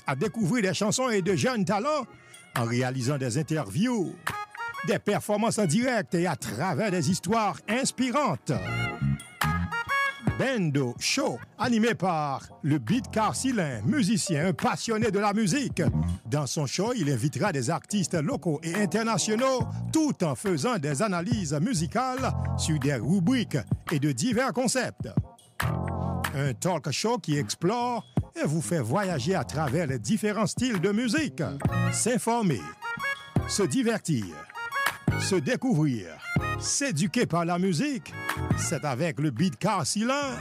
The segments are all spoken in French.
à découvrir des chansons et de jeunes talents en réalisant des interviews, des performances en direct et à travers des histoires inspirantes. Bendo Show, animé par le Beat Carcilin, musicien passionné de la musique. Dans son show, il invitera des artistes locaux et internationaux tout en faisant des analyses musicales sur des rubriques et de divers concepts. Un talk show qui explore et vous fait voyager à travers les différents styles de musique. S'informer, se divertir, se découvrir, s'éduquer par la musique, c'est avec le Beat Carcilin.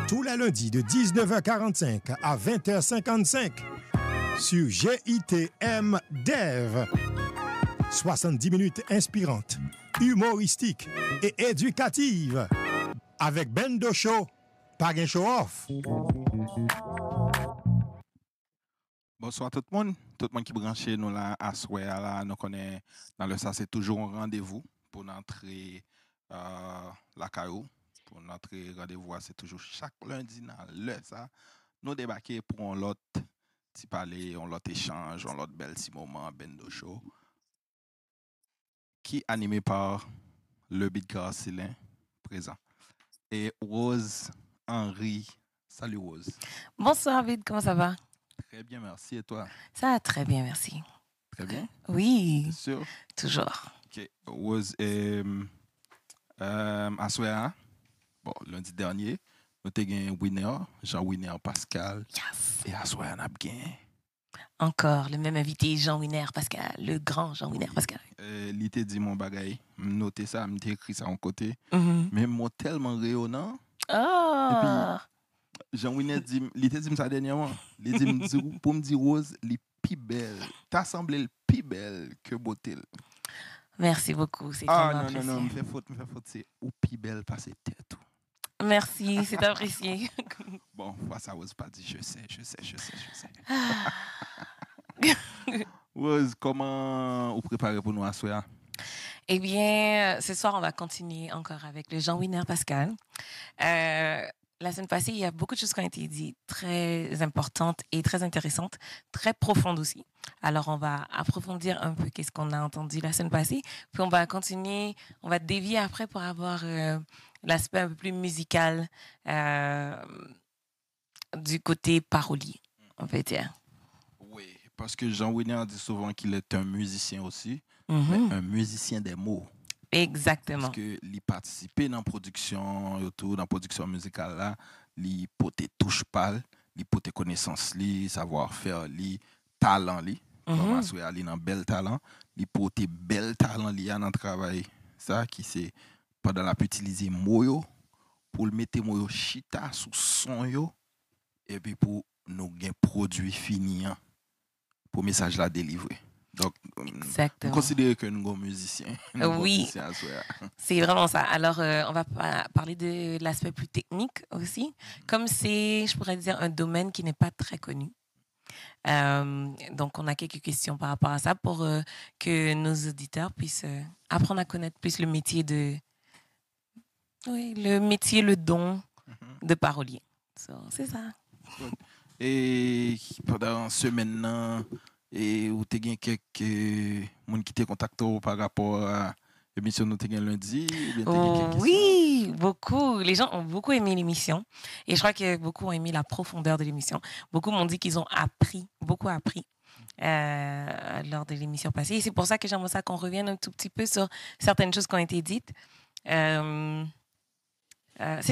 Tous les lundis de 19h45 à 20h55 sur GITM Dev. 70 minutes inspirantes, humoristiques et éducatives. Avec Bendo Show, pas un show-off. Bonsoir tout le monde qui branche nous là à soir là, nous connaît dans le ça c'est toujours un rendez-vous pour entrer la caillou, pour notre rendez-vous c'est toujours chaque lundi dans le ça nous débarquer pour un lot petit parler, un lot échange, un lot bel petit moment Bendo Show qui est animé par le Beat Carcilin présent et Rose Henry. Salut Rose. Bonsoir Vid, comment ça va? Très bien, merci. Et toi? Ça va très bien, merci. Très bien? Oui. C'est sûr? Toujours. OK. Rose, à soir, bon, lundi dernier, nous avons gagné un winner, Jean-Winner Pascal. Yes. Et à soir, on a gagné. Encore le même invité, Jean-Winner Pascal, le grand Jean-Winner Pascal. Il t'a dit mon bagay, noté ça, il écrit ça en côté. Mm-hmm. Mais moi, tellement rayonnant. Oh! Et puis, Jean-Winner dit, il t'a dit ça dernièrement. Il dit, pour me dire, Rose, les plus belles. T'as semblé le plus belle que beauté. Merci beaucoup, c'est non, me fait faute, c'est ou plus belle passer tête. Merci, c'est apprécié. Bon, ça Rose pas dit, je sais. Ah. Rose, comment vous préparez pour nous à soir? Eh bien, ce soir, on va continuer encore avec le Jean-Winner Pascal. La semaine passée, il y a beaucoup de choses qui ont été dites, très importantes et très intéressantes, très profondes aussi. Alors, on va approfondir un peu qu'est-ce qu'on a entendu la semaine passée, puis on va continuer, on va dévier après pour avoir l'aspect un peu plus musical du côté parolier, on peut dire. Oui, parce que Jean-Winner dit souvent qu'il est un musicien aussi, mais un musicien des mots. Exactement. Parce que il participer dans la production, dans la production musicale là, il peut touche pas, il peut connaissance, li savoir-faire, li talent li, comme assoya li nan bel talent, il peut bel talent li dans travail ça qui c'est pendant la peut utiliser moyo pour le mettre moyo chita sous son yo et puis pour nous gain produit fini pour message la délivrer. Donc, on considère que nous sommes musiciens. Oui, c'est vraiment ça. Alors, on va parler de l'aspect plus technique aussi. Comme c'est, je pourrais dire, un domaine qui n'est pas très connu. Donc, on a quelques questions par rapport à ça pour que nos auditeurs puissent apprendre à connaître plus le métier le don de parolier. C'est ça. Et pendant ce maintenant, et où tu as quelques gens qui te contactent par rapport à l'émission nous t'es lundi? Oui, beaucoup. Les gens ont beaucoup aimé l'émission. Et je crois que beaucoup ont aimé la profondeur de l'émission. Beaucoup m'ont dit qu'ils ont beaucoup appris lors de l'émission passée. Et c'est pour ça que j'aimerais ça qu'on revienne un tout petit peu sur certaines choses qui ont été dites. C'est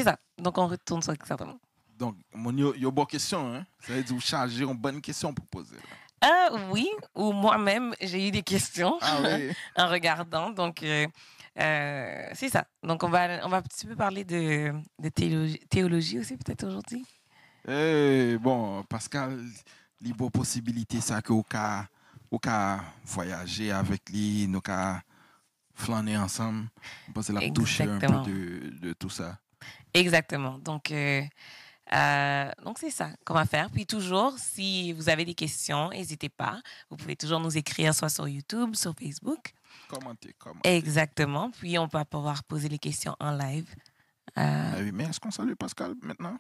ça. Donc, on retourne sur certainement. Donc, il y a une bonne question. Hein? Ça veut dire que vous chargez une bonne question pour poser. Oui, ou moi-même, j'ai eu des questions en regardant. Donc, c'est ça. Donc, on va un petit peu parler de théologie aussi, peut-être aujourd'hui. Bon, Pascal, il y a une possibilité ça que vous pouvez voyager avec lui, nous pouvons flâner ensemble. Parce que la toucher un peu de tout ça. Exactement. Donc, c'est ça qu'on va faire. Puis toujours, si vous avez des questions, n'hésitez pas. Vous pouvez toujours nous écrire soit sur YouTube, sur Facebook. Commentez. Exactement. Puis on va pouvoir poser les questions en live. Mais est-ce qu'on salue Pascal maintenant?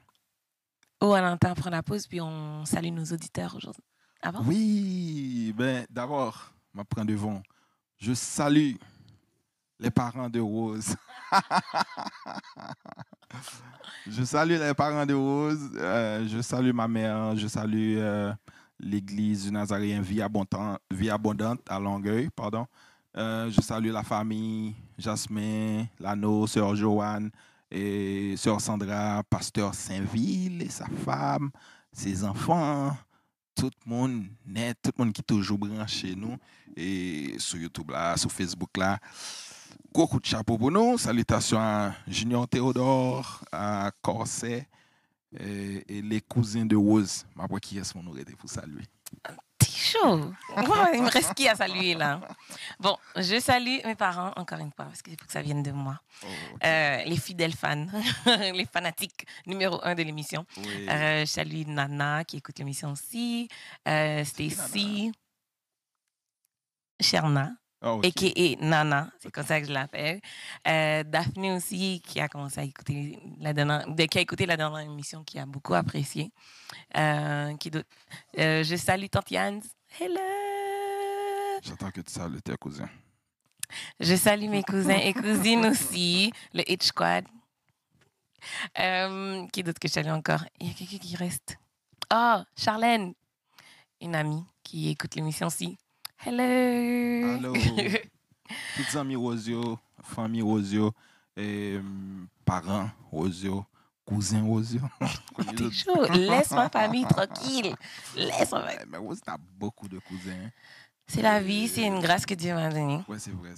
on entend prendre la pause, puis on salue nos auditeurs aujourd'hui. Avant? Oui, ben d'abord, je prends devant. Je salue les parents de Rose. Je salue les parents de Rose. Je salue ma mère. Je salue l'église du Nazaréen Vie Abondante à Longueuil. Pardon. Je salue la famille, Jasmin, Lano, Sœur Joanne, et Sœur Sandra, Pasteur Saint-Ville et sa femme, ses enfants, tout le monde net, tout le monde qui est toujours branché nous, et sur YouTube là, sur Facebook là. Gros coup de chapeau pour nous. Salutations à Junior Théodore, à Corset et les cousins de Rose. Ma voix qui est-ce qu'on aurait été pour saluer? T'es chaud. Ouais, il me reste qui à saluer là? Bon, je salue mes parents encore une fois parce qu'il faut que ça vienne de moi. Oh, ok. Les fidèles fans, les fanatiques numéro 1 de l'émission. Oui. Je salue Nana qui écoute l'émission aussi, Stacy, Sherna, Ah, ok. a.k.a. Nana, c'est comme ça que je l'appelle. Daphné aussi, qui a commencé à écouter qui a écouté la dernière émission, qui a beaucoup apprécié. Qui d'autre? Je salue Tante Yann. Hello! J'attends que tu salues tes cousins. Je salue mes cousins et cousines aussi, le H Squad. Qui d'autre que je salue encore? Il y a quelqu'un qui reste. Oh, Charlène, une amie qui écoute l'émission aussi. Hello! Allô. Toutes amis Rosio, famille Rosio, et parents Rosio, cousins Rosio. T'es chaud. Laisse ma famille tranquille. Laisse ma famille. Mais Rose, t'as beaucoup de cousins. C'est la vie, c'est une grâce que Dieu m'a donnée. Ouais, c'est vrai.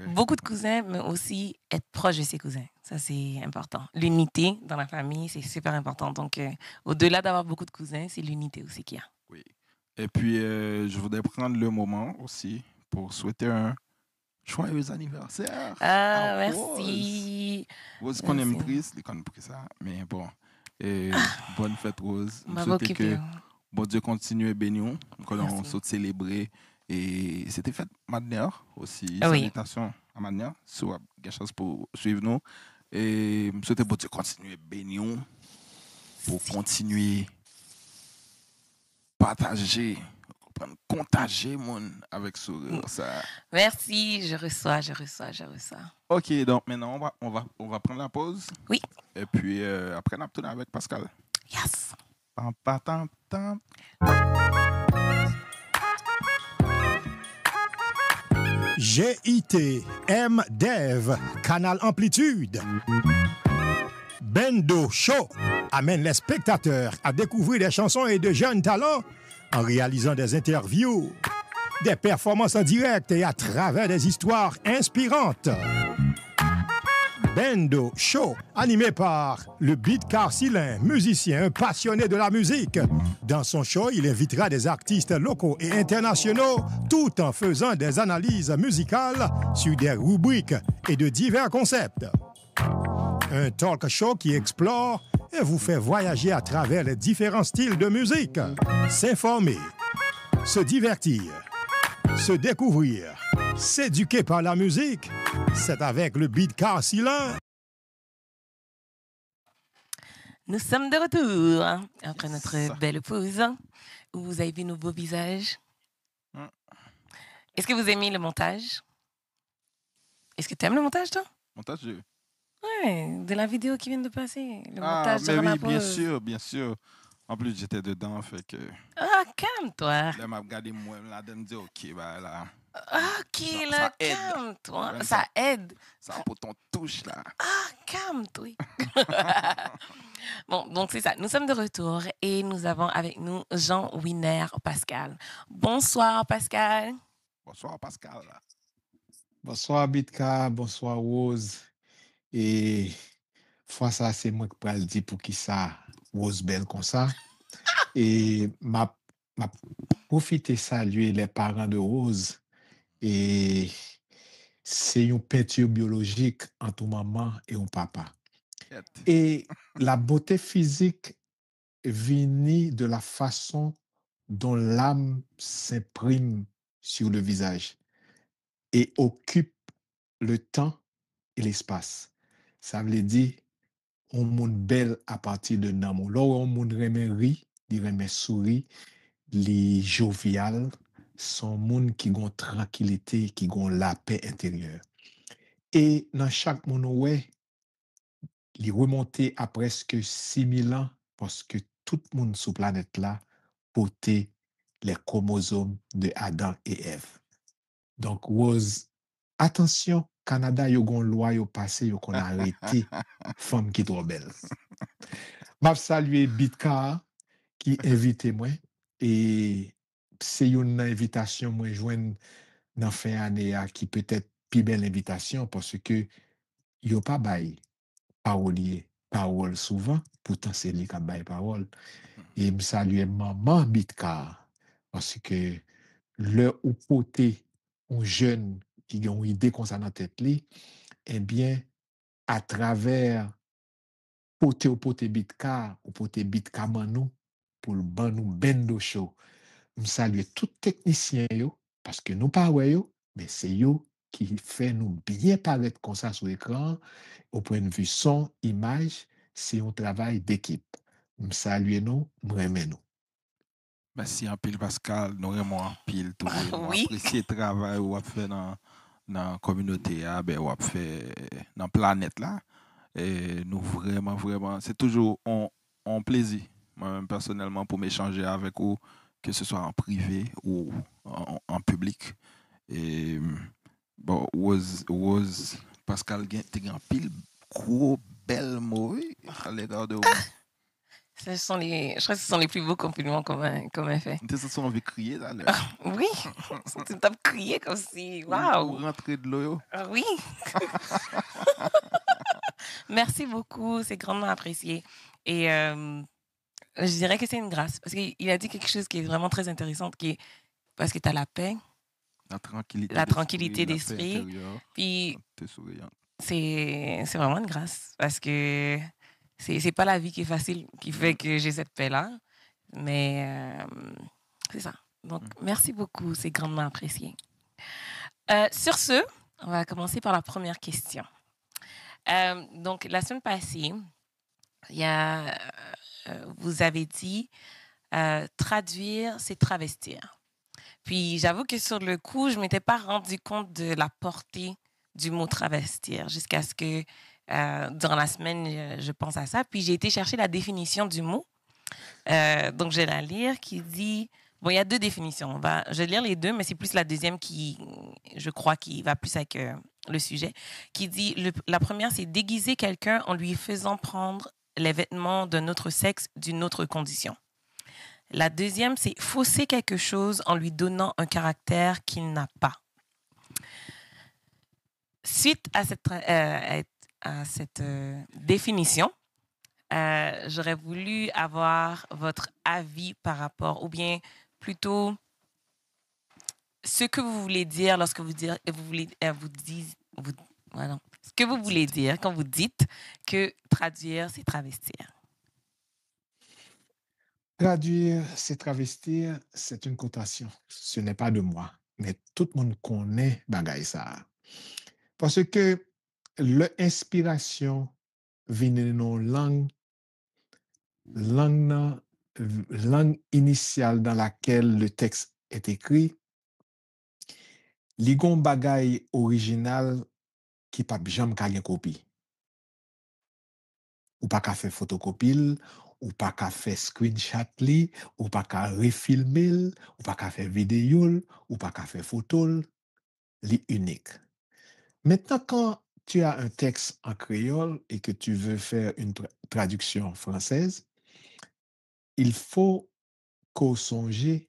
Beaucoup de cousins, mais aussi être proche de ses cousins. Ça, c'est important. L'unité dans la famille, c'est super important. Donc, au-delà d'avoir beaucoup de cousins, c'est l'unité aussi qu'il y a. Oui. Et puis, je voudrais prendre le moment aussi pour souhaiter un joyeux anniversaire. Ah, à merci. Rose, qu'on aime Merci. prise, qu'on aime pris ça, mais bon. Et bonne fête, Rose. On Je va souhaite m'occuper. que bon Dieu continue à bénir nous, que l'on Merci. saute célébrer. Et c'était fait Madner aussi. Ah oui. Salutations à Madner. Si vous avez quelque chose pour suivre nous. Et je souhaite bon Dieu continue à bénir nous, pour continuer partager, contager mon avec sourire. Ça. Merci, je reçois. Ok, donc maintenant on va prendre la pause. Oui. Et puis après on va tourner avec Pascal. Yes. Pam, pam, tam, tam. GIT, MDEV, Canal Amplitude. Bendo Show amène les spectateurs à découvrir des chansons et de jeunes talents en réalisant des interviews, des performances en direct et à travers des histoires inspirantes. Bendo Show, animé par le Beat Carcilin, musicien passionné de la musique. Dans son show, il invitera des artistes locaux et internationaux tout en faisant des analyses musicales sur des rubriques et de divers concepts. Un talk show qui explore et vous fait voyager à travers les différents styles de musique. S'informer, se divertir, se découvrir, s'éduquer par la musique, c'est avec le Beat Carcilin. Nous sommes de retour après Yes. notre belle pause où vous avez vu nos beaux visages. Mm. Est-ce que vous aimez le montage? Est-ce que tu aimes le montage, toi? Montage de... Ouais, de la vidéo qui vient de passer. Le Ah, montage mais durant la oui, pause. bien sûr. En plus, j'étais dedans, fait que Ah, calme-toi. là, m'a regardé moi, là, de me dire, ok, bah là, Ok, Ça- là, ça aide. calme-toi. Ouais, Ça aide. ça pour ton touche, là. Ah, calme-toi. Bon, donc c'est ça. Nous sommes de retour et nous avons avec nous Jean Winer Pascal. Bonsoir, Pascal. Bonsoir, Pascal. Bonsoir Bitka, bonsoir Rose. Et fois ça, c'est moi qui pral dire pour qui ça Rose belle comme ça. Et m'a profité saluer les parents de Rose. Et c'est une peinture biologique entre maman et un papa. Yet. Et la beauté physique vient de la façon dont l'âme s'imprime sur le visage et occupe le temps et l'espace. Ça veut dire, on monde belle à partir de nan moun. Là, on monde remen ri, li remen souri, li jovial, son monde qui gon tranquillité, qui gon la paix intérieure. Et dans chaque monde ouais, li remonté à presque 6000 ans parce que tout le monde sur planète là portait les chromosomes de Adam et Ève. Donc, Rose, attention, Canada, yo gon loi yo passé yo qu'on arrêté femme qui trop belle. M'a salué Bitka qui invité moi et c'est une invitation moi joindre dans fin année a qui peut-être plus belle invitation parce que yo pas bail parolier parole souvent pourtant c'est lui qui bail parole et me saluer maman Bitka parce que le ou côté un jeune qui a une idée comme ça dans tête li eh bien à travers pote ou pote Bitka ou pote Bitka manou pour le ban nous bendo show me saluer tout technicien yo parce que nous pas ouais yo mais c'est yo qui fait nous bien paraître comme ça sur l'écran au point de vue son image c'est un travail d'équipe me saluer nous me remercier nous. Merci en pile Pascal, nous vraiment en pile tout nous Oui. apprécier le travail ou fait dans la communauté ben ou fait dans la planète là et nous vraiment c'est toujours un plaisir moi-même personnellement pour m'échanger avec vous que ce soit en privé ou en public et bon was Pascal t'es en pile gros belle mots à l'égard de vous. Je crois que ce sont les plus beaux compliments qu'on m'a fait. Tu se sont envie de crier là. Là. Oui, tu t'as crié comme si, waouh. Pour rentrer de l'eau. Oui. Merci beaucoup, c'est grandement apprécié. Et je dirais que c'est une grâce parce qu'il a dit quelque chose qui est vraiment très intéressant, parce que tu as la paix, la tranquillité d'esprit. Puis c'est vraiment une grâce parce que c'est pas la vie qui est facile qui fait que j'ai cette paix-là. Mais c'est ça. Donc, merci beaucoup. C'est grandement apprécié. Sur ce, on va commencer par la première question. Donc, la semaine passée, vous avez dit traduire, c'est travestir. Puis, j'avoue que sur le coup, je ne m'étais pas rendu compte de la portée du mot travestir jusqu'à ce que, durant la semaine, je pense à ça. Puis, j'ai été chercher la définition du mot. Donc, je vais la lire qui dit... Bon, il y a deux définitions. Je vais lire les deux, mais c'est plus la deuxième qui, je crois, qui va plus avec le sujet. Qui dit, la première, c'est déguiser quelqu'un en lui faisant prendre les vêtements d'un autre sexe, d'une autre condition. La deuxième, c'est fausser quelque chose en lui donnant un caractère qu'il n'a pas. Suite à cette définition, j'aurais voulu avoir votre avis par rapport, ou bien plutôt ce que vous voulez dire lorsque ce que vous voulez dire quand vous dites que traduire, c'est travestir. Traduire, c'est travestir, c'est une cotation. Ce n'est pas de moi, mais tout le monde connaît bagay ça. Parce que l'inspiration vient de nos langues langue initiale dans laquelle le texte est écrit, li gon bagay original qui pa jam ka gen copie. Ou pas ka fait photocopie, ou pas ka fait screenshot li, ou pas ka refilmer, ou pas ka fait vidéo, ou pas ka fait photo, li unique. Maintenant, quand tu as un texte en créole et que tu veux faire une traduction française, il faut qu'on songe,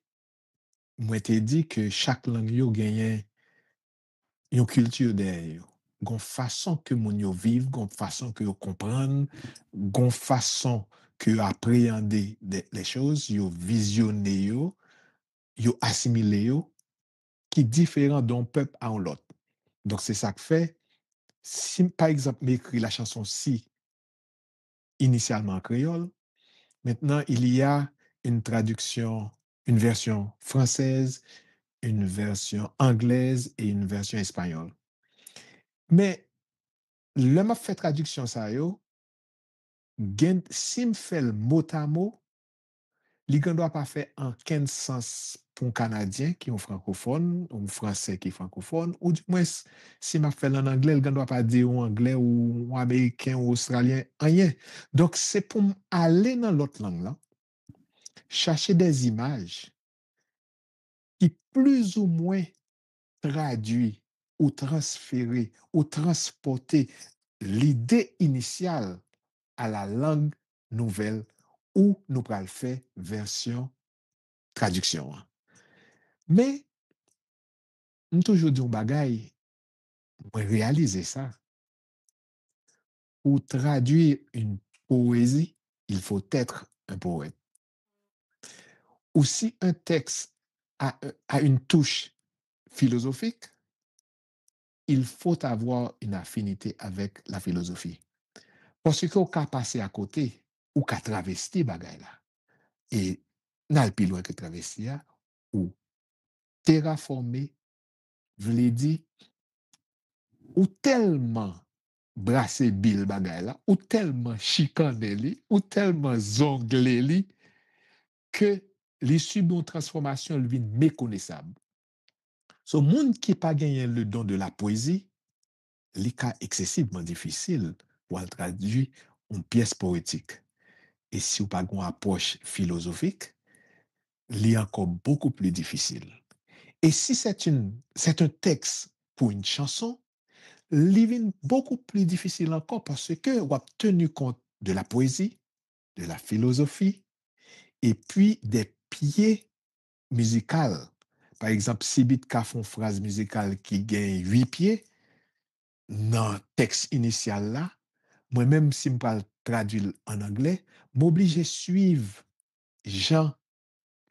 moi te dit que chaque langue yo gagne une culture derrière yo. Gon façon que moun yo vive, gon façon que yo comprendre, gon façon que yo appréhender les choses, yo visionner yo assimiler yo, qui différent d'un peuple à un autre. Donc c'est ça que fait, si par exemple m'écrit la chanson si initialement en créole, maintenant il y a une traduction, une version française, une version anglaise et une version espagnole. Mais le m'a fait traduction ça yo, si me fait le mot à mot, li ne doit pas faire en quel sens pour un Canadien qui est francophone, ou un Français qui est francophone, ou du moins, si m'a fait en anglais, il ne doit pas dire en anglais ou en américain ou australien, rien. Donc, c'est pour aller dans l'autre langue là, chercher des images qui plus ou moins traduit ou transférer ou transporter l'idée initiale à la langue nouvelle ou nous pourrons le faire version traduction. Mais, nous toujours dit un bagay, réaliser ça. Pour traduire une poésie, il faut être un poète. Ou si un texte a une touche philosophique, il faut avoir une affinité avec la philosophie. Parce qu'on peut passer à côté ou qu'à travesti bagay là. Et n'a plus loin que travesti ou terraformer, vle dire ou tellement brasser bil bagay là, ou tellement chicaner li, ou tellement zongler li, que li subit une transformation lui méconnaissable. So, monde qui pas gagné le don de la poésie, li ka excessivement difficile pour traduire une pièce poétique. Et si vous pas une approche philosophique, li encore beaucoup plus difficile. Et si c'est un texte pour une chanson, living beaucoup plus difficile encore parce que on a tenu compte de la poésie, de la philosophie et puis des pieds musicaux. Par exemple, si Bitka font phrase musicale qui gagne 8 pieds, dans le texte initial là, moi-même, si je parle traduire en anglais, m'oblige à suivre Jean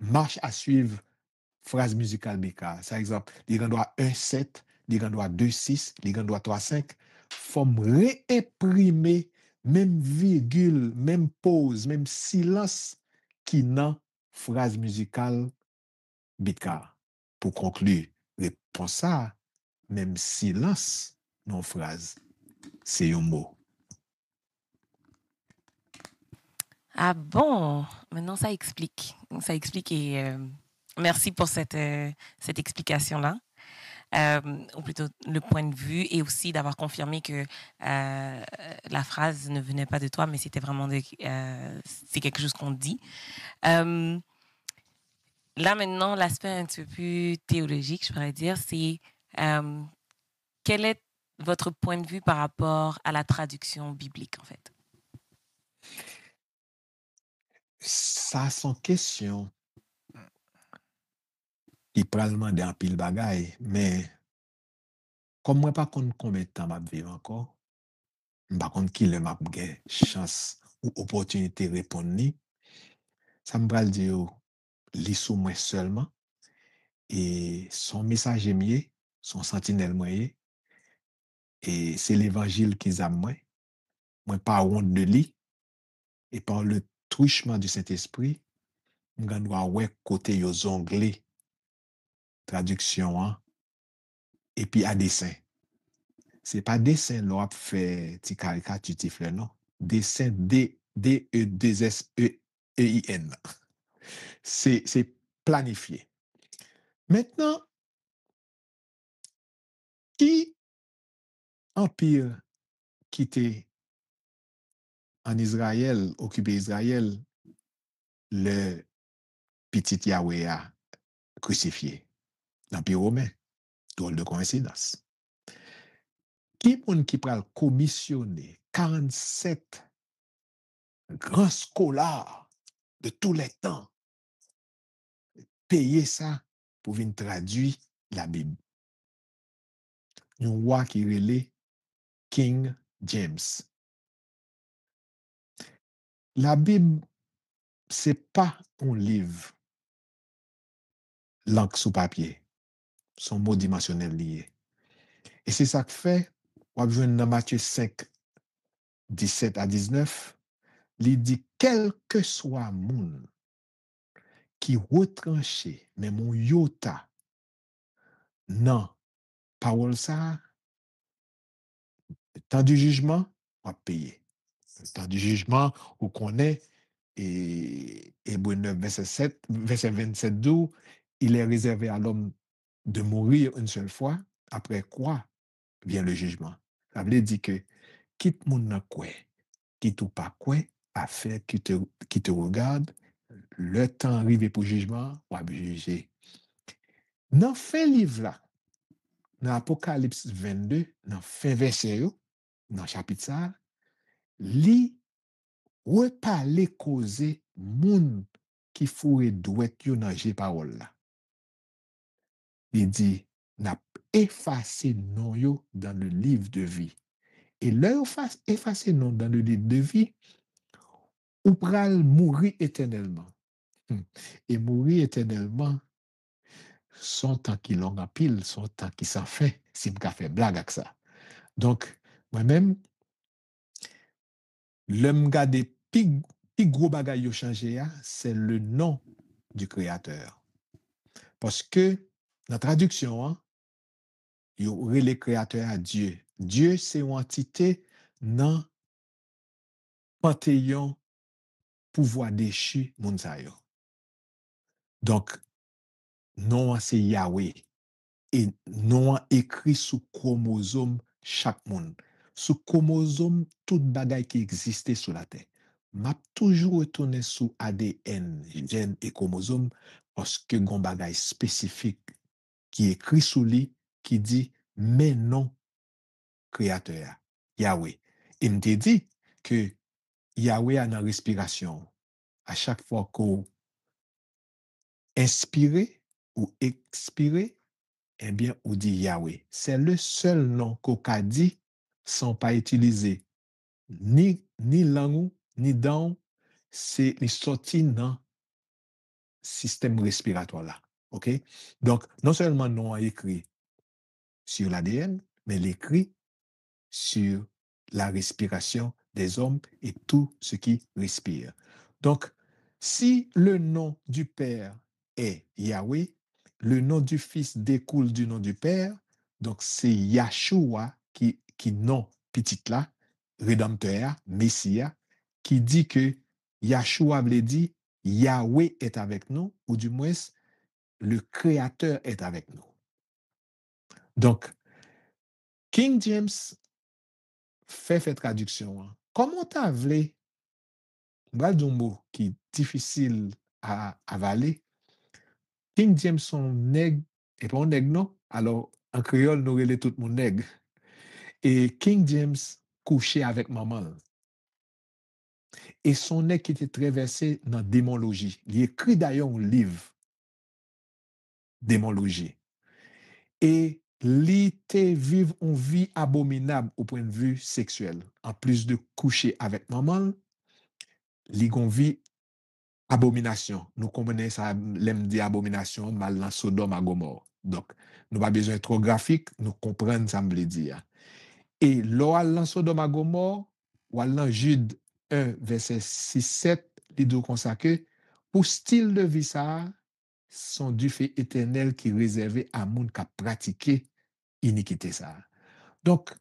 marche à suivre phrase musicale BK. Par exemple, les gens doivent 1-7, les gens doivent 2-6, les gens doivent 3-5. Faut réimprimer même virgule, même pause, même silence qui n'a phrase musicale BK. Pour conclure, réponse ça, même silence non phrase, c'est un mot. Ah bon, maintenant ça explique. Ça explique et merci pour cette explication-là. Ou plutôt le point de vue et aussi d'avoir confirmé que la phrase ne venait pas de toi, mais c'était vraiment c'est quelque chose qu'on dit. Là maintenant, l'aspect un petit peu plus théologique, je pourrais dire, c'est quel est votre point de vue par rapport à la traduction biblique, en fait? Ça sont questions qui peut demander un pile bagaille, mais comme moi pas connais combien de temps m'a vivre encore, par contre qui le m'a gen chance ou opportunité répondre ni, ça me va dire li sous moi seulement et son message est mieux, son sentinelle moyen et c'est l'évangile qu'ils a moi pas honte de lui et par le truchement du Saint-Esprit, m'gan doit ouais côté yo zonglé traduction hein, et puis à dessin. C'est pas dessin l'on fait petit caricatif là non. Dessin D-E-2-S-E-E-I-N. C'est planifié. Maintenant, qui empire quitté en Israël, occupé Israël, le petit Yahweh a crucifié? L'Empire romain. Drôle de coïncidence. Qui moun qui pral commissionner 47 grands scholars de tous les temps payer ça pour venir traduire la Bible? Un roi qui relait King James. La Bible, c'est pas un livre, l'encre sous papier, son mot dimensionnel lié. Et c'est ça que fait, on va dans Matthieu 5, 17 à 19, il dit, quel que soit monde qui retranché, mais mon yota, non, parole ça, temps du jugement, on va payer. Le temps du jugement, on connaît, et Hébreux 9, verset 27, d'où il est réservé à l'homme de mourir une seule fois, après quoi vient le jugement. Ça veut dire que quitte mon nan quoi, quitte ou pas quoi, affaire qui te regarde, le temps arrivé pour jugement, ou à juger. Dans fin livre là, dans Apocalypse 22, dans fin verset, dans chapitre ça, li reparler causer moun qui fourre douet yo dans j'ai parole là. Il dit n'a effacé non yo dans le livre de vie. Et là effacé non dans le livre de vie, ou pral mourir éternellement. Et mourir éternellement, son temps qui long en pile, son temps qui s'en fait, si m'ka fait blague avec ça. Donc, moi-même, l'homme gade pi gros bagay yo changé, c'est le nom du Créateur. Parce que, dans la traduction, yo relé Créateur à Dieu. Dieu, c'est une entité dans panthéon pouvoir déchu moun sa yo. Donc, non, c'est Yahweh. Et non écrit sous chromosome chaque monde. Sous chromosome, tout bagay qui existait sur la terre. M'a toujours retourné sous ADN, gène et chromosome, parce que gon bagay spécifique qui écrit sous lui, qui dit, mais non, créateur, Yahweh. Il me dit que Yahweh a dans respiration. À chaque fois qu'on inspire ou expire, eh bien, on dit Yahweh. C'est le seul nom qu'on a dit sans pas utiliser ni langue, ni dents. C'est les sorties dans le système respiratoire là. OK? Donc, non seulement nom a écrit sur l'ADN, mais l'écrit sur la respiration des hommes et tout ce qui respire. Donc, si le nom du Père est Yahweh, le nom du Fils découle du nom du Père, donc c'est Yahshua qui nom petit là, Rédempteur, Messia, qui dit que Yahshua veut dire Yahweh est avec nous, ou du moins le Créateur est avec nous. Donc, King James fait traduction. Comment t'as voulu, un mot qui est difficile à avaler, King James son nègre, et pas un nègre non, alors en créole nous relais tout mon nègre. Et King James couché avec maman. Et son nègre qui était très versé dans démonologie. Il écrit d'ailleurs un livre, démonologie. Et l'ité vivre une vie abominable au point de vue sexuel. En plus de coucher avec maman, li gon vie abomination. Nous comprenons ça, l'aime dit abomination, mal dans Sodome à Gomorre. Donc, nous pas besoin trop graphique, nous comprenons ça me dire. Et l'oral dans Sodome à Gomorre, ou dans Jude 1, verset 6-7, il dit comme ça que, pour style de vie ça, sont du fait éternel qui est réservé à monde qui a pratiqué iniquité ça. Donc,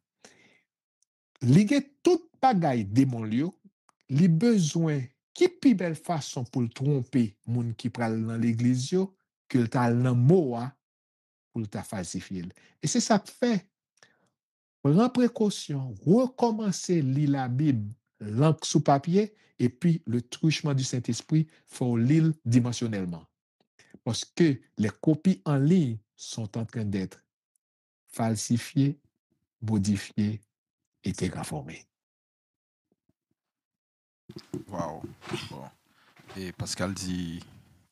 ligue tout bagaille démon yo, li besoin qui pi belle façon pour le tromper moun qui pral dans l'église yo que le tal nan moa pour le ta falsifier. Et c'est ça que fait. Prends précaution, recommencer lire la Bible l'encre sous papier et puis le truchement du Saint-Esprit faut lire dimensionnellement. Parce que les copies en ligne sont en train d'être falsifiées, modifiées et terraformées. Wow. Bon. Et Pascal dit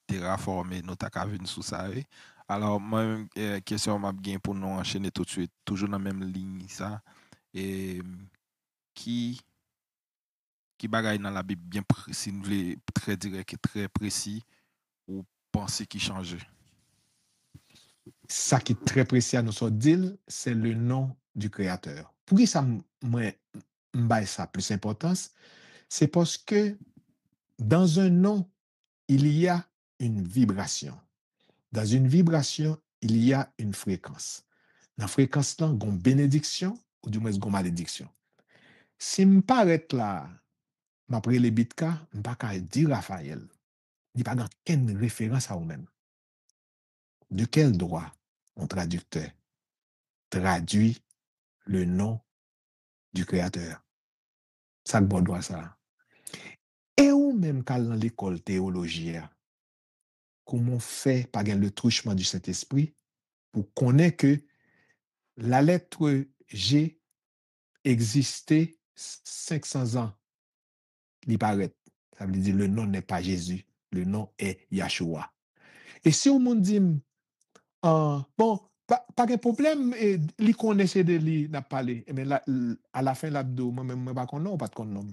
terraformer nous ta venu sous ça. Alors moi question m'a bien pour nous enchaîner tout de suite toujours dans la même ligne ça et qui bagaille dans la Bible bien précis, très direct et très précis ou penser qui change. Ça qui est très précis à nous dire, c'est le nom du Créateur. Pour qui ça m'baille ça plus importance, c'est parce que dans un nom, il y a une vibration. Dans une vibration, il y a une fréquence. Dans la fréquence, là, il y a une bénédiction ou du moins une malédiction. Si je m'arrête là, m'après les bitka, m'pas ka dire Raphaël. Il pas aucune référence à vous-même. De quel droit un traducteur traduit le nom du créateur? Ça que bon droit ça. Et ou même quand dans l'école théologie, comment fait par le truchement du Saint-Esprit pour connaître que la lettre G existait 500 ans, il paraît. Ça veut dire le nom n'est pas Jésus, le nom est Yahshua. Et si on me dit, bon, pas de problème, il connaissait de lui, n'a parlé, mais à la fin, l'abdo, moi-même, je ne sais pas non, pas de nom.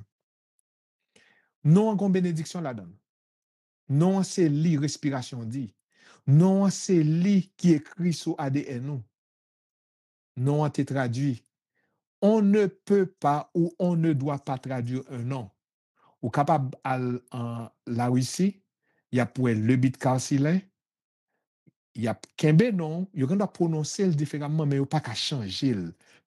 Non, en bénédiction là-dedans. Non, c'est lui, respiration dit. Non, c'est lui qui écrit sur ADN nous. Non, a été traduit. On ne peut pas ou on ne doit pas traduire un nom. Ou capable en la Russie, il y a pour le bit carcilin, il y a Kembe non, il y a prononcer différemment, mais il n'y a pas qu'à changer.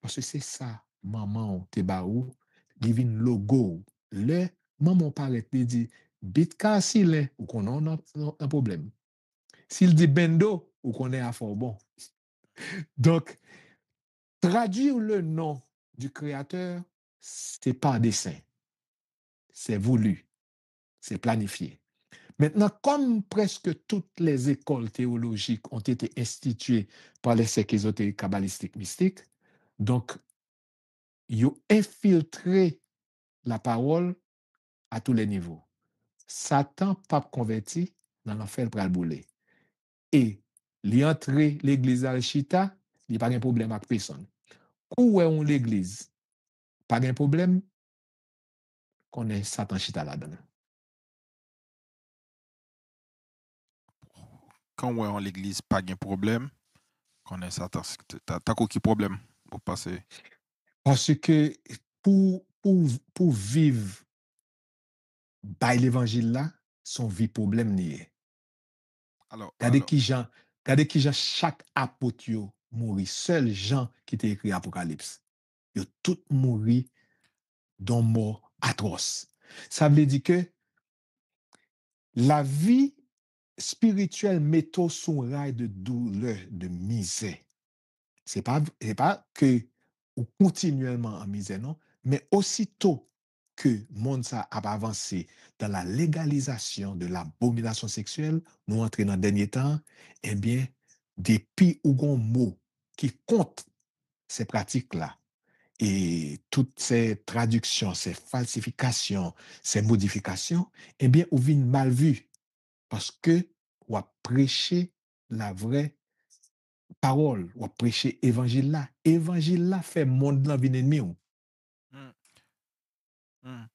Parce que c'est ça, maman, te baou, living logo. Le maman paraît dit bit carcilin, ou qu'on a un problème. S'il dit bendo, ou qu'on est à fort bon. Donc, traduire le nom du créateur, c'est pas un dessin. C'est voulu, c'est planifié. Maintenant, comme presque toutes les écoles théologiques ont été instituées par les sectes ésotériques, kabbalistiques, mystiques, donc, ils ont infiltré la parole à tous les niveaux. Satan, pas converti, dans l'enfer pour le bouler. Et, il entré l'église à Chita, il n'y a pas de problème avec personne. Où est l'église? Pas de problème, qu'on est Satan Chita là-dedans. Quand on est en l'église, pas de problème. Quand on est Satan, t'as aucun problème pour passer. Parce que pour vivre by l'évangile là, son vie problème nié. Alors, Regardez qui Jean chaque apôtre yo mouri, seul Jean qui t'a écrit Apocalypse. Yo tout mouri d'un mort atroce. Ça veut dire que la vie spirituelle met son rail de douleur, de misère. C'est pas que ou continuellement en misère, non, mais aussitôt que le monde ça a avancé dans la légalisation de l'abomination sexuelle, nous entrons dans le dernier temps, eh bien, depuis ou gon mot qui compte ces pratiques-là, et toutes ces traductions, ces falsifications, ces modifications, eh bien, ou vient mal vu parce que ou a prêché la vraie parole, ou a prêché évangile là. Évangile là fait monde là vin ennemi ou. hmm, hmm.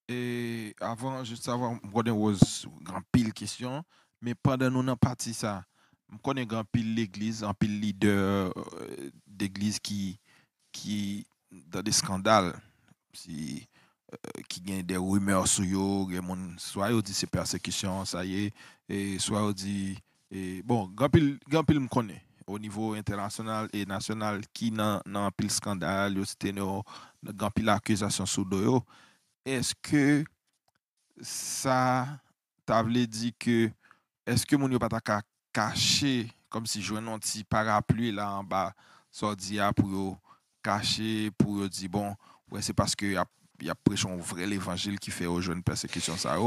Et avant, juste avant, je connais was grand pile question, mais pendant nous avons parti ça, je connais grand pile l'église, un pile leader d'église qui dans des scandales, si qui gagne des rumeurs sur yo, soit yo dit c'est persécution, ça y est, et soit yo dit et bon, grand pile me connaît au niveau international et national qui nan pile scandale, yo c'était grand pile accusation sur yo. Est-ce que ça t'a voulu dire que est-ce que mon yo pas ta cacher comme si jouait un petit parapluie là en bas sorti pour yo cacher pour yo dire bon ouais c'est parce que y a prêché un vrai l'évangile qui fait aux jeunes persécution ça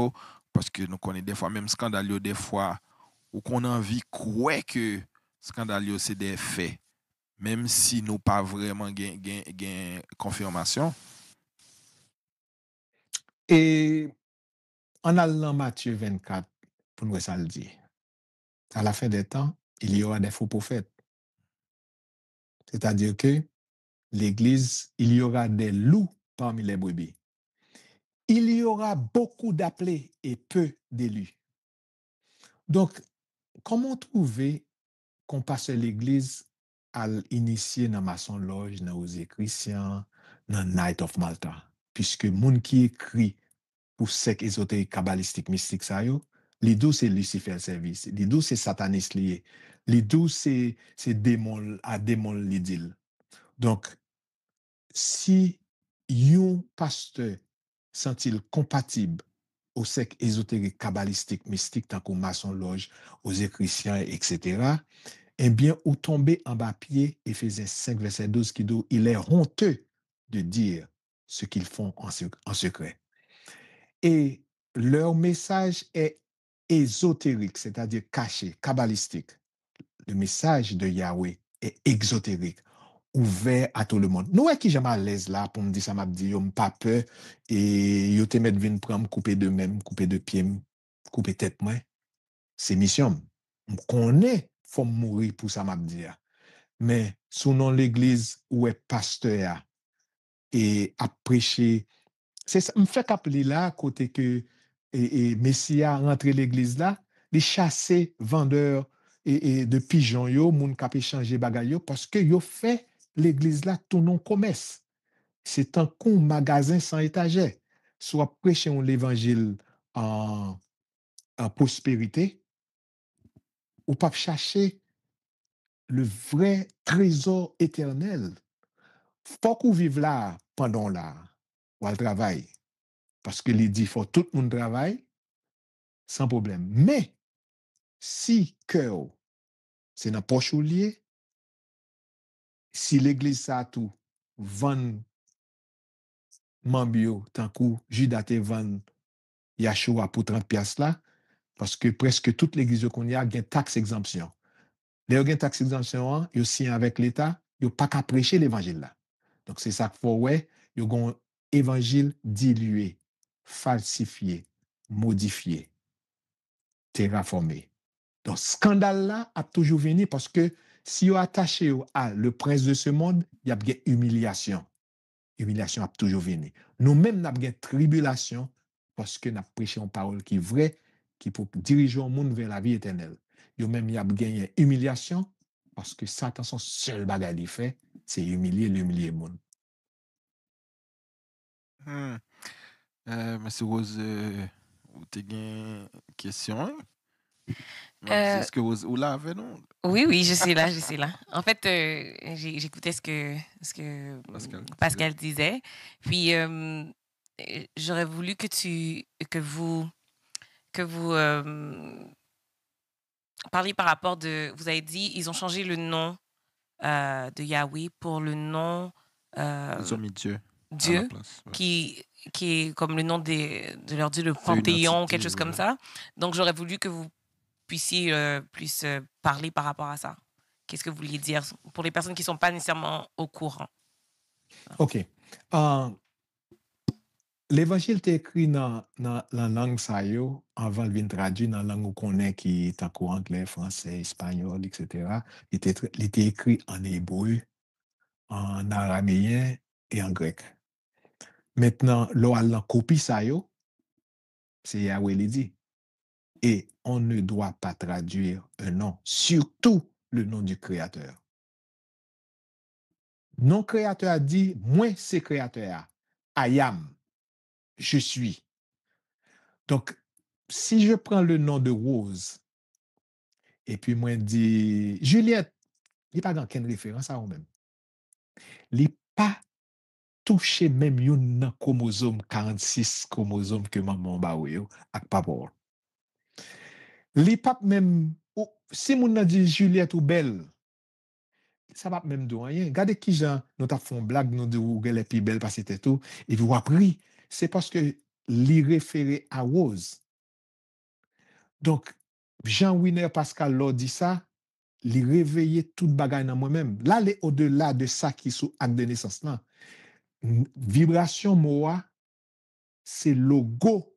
parce que nous connaissons des fois même scandale des fois ou qu'on a envie croire que scandale c'est des faits même si nous pas vraiment gain confirmation. Et en allant Matthieu 24, pour nous ça le dit. À la fin des temps, il y aura des faux prophètes. C'est-à-dire que l'Église, il y aura des loups parmi les brebis. Il y aura beaucoup d'appelés et peu d'élus. Donc, comment trouver qu'on passe l'Église à l'initier dans maçon loge, dans aux chrétiens, dans Night of Malta? Puisque moun qui écrit pour sec ésotérique, kabbalistique, mystique, ça yo, les deux c'est Lucifer service, les deux c'est sataniste lié, les deux c'est démon à démon l'idylle. Donc, si yon pasteur sont-ils compatibles aux sectes ésotériques, kabbalistiques, mystiques, tant qu'aux maçons loges, aux écriciens, etc., eh bien, ou tomber en bas pied, Éphésiens 5, verset 12, qui dit, il est honteux de dire ce qu'ils font en secret. Et leur message est ésotérique, c'est-à-dire caché, kabbalistique. Le message de Yahweh est exotérique, ouvert à tout le monde. Nous, qui jamais à l'aise là pour me dire ça, m'a dit, yo pas peur, et yo te met vin prendre, couper de même, couper de pied, couper tête, moi. C'est mission. On connaît, faut mourir pour ça, m'a dit. Mais, sous non l'église où est pasteur et a prêché, c'est ça, me fait appeler là, côté que, et Messia rentre l'église là, les chasser vendeurs et de pigeons yo, moun kap échanger bagay yo, parce que yo fait l'église là tout non commerce. C'est un con magasin sans étagère. Soit prêcher l'évangile en, en prospérité, ou pas chercher le vrai trésor éternel. Faut qu'on vive là pendant là, ou le travail. Parce que il dit, faut tout le monde travaille, sans problème. Mais, si cœur, c'est dans poche ou lié, si l'église ça tout, vend Mambio, tant coup, Judas te vend Yahshua pour 30 piastres là, parce que presque toute l'église qu'on y a, une taxe exemption. Les gens taxe exemption, ils signent avec l'État, ils pas qu'à prêcher l'évangile là. Donc c'est ça qu'il faut ouais, ils ont un évangile dilué, falsifié, modifié, terraformé. Donc scandale là a toujours venu parce que si vous attaché à le prince de ce monde, il y a bien humiliation. Humiliation a toujours venu. Nous-mêmes nous avons une tribulation parce que nous avons prêché une parole qui est vraie, qui peut diriger le monde vers la vie éternelle. Nous-mêmes nous avons gagné humiliation parce que Satan, son seul bagage qu'il fait, c'est humilier le monde. Monsieur Rose, vous avez une question? Hein? Euh, Est-ce que vous l'avez, non? Oui, je suis là, je suis là. En fait, j'écoutais ce que Pascal disait. Puis, j'aurais voulu que vous parliez par rapport de... Vous avez dit, ils ont changé le nom de Yahweh pour le nom... Ils ont mis Dieu. Dieu, à la place, ouais. qui est comme le nom de leur Dieu, le C'est une Panthéon, entité, quelque chose comme ouais. ça. Donc, j'aurais voulu que vous puissiez plus parler par rapport à ça. Qu'est-ce que vous vouliez dire pour les personnes qui ne sont pas nécessairement au courant? OK. L'évangile est écrit dans la langue ça yo, avant de venir traduit dans la langue qu'on connaît qui est en anglais, français, espagnol, etc. Il était écrit en hébreu, en araméen et en grec. Maintenant, la copie ça yo, c'est Yahweh qui dit. Et on ne doit pas traduire un nom, surtout le nom du Créateur. Non Créateur a dit, moi c'est Créateur. I am. Je suis. Donc, si je prends le nom de Rose, et puis moi dis Juliette, il n'y a pas dans quelle référence à vous-même. Il n'y a pas touché même un chromosome 46 chromosome que maman ba ou yo ak papa. Li pas même si moun nan dit Juliette ou belle, ça va même de rien. Regardez qui gens nous t'a font blague nous de ou elle est plus belle parce que c'était tout et vous appris, c'est parce que li référé à Rose. Donc Jean Winer Pascal l'a dit ça, li réveiller toute bagaille dans moi-même. Là, les au-delà de ça qui sous acte de naissance là. Vibration moi, c'est logo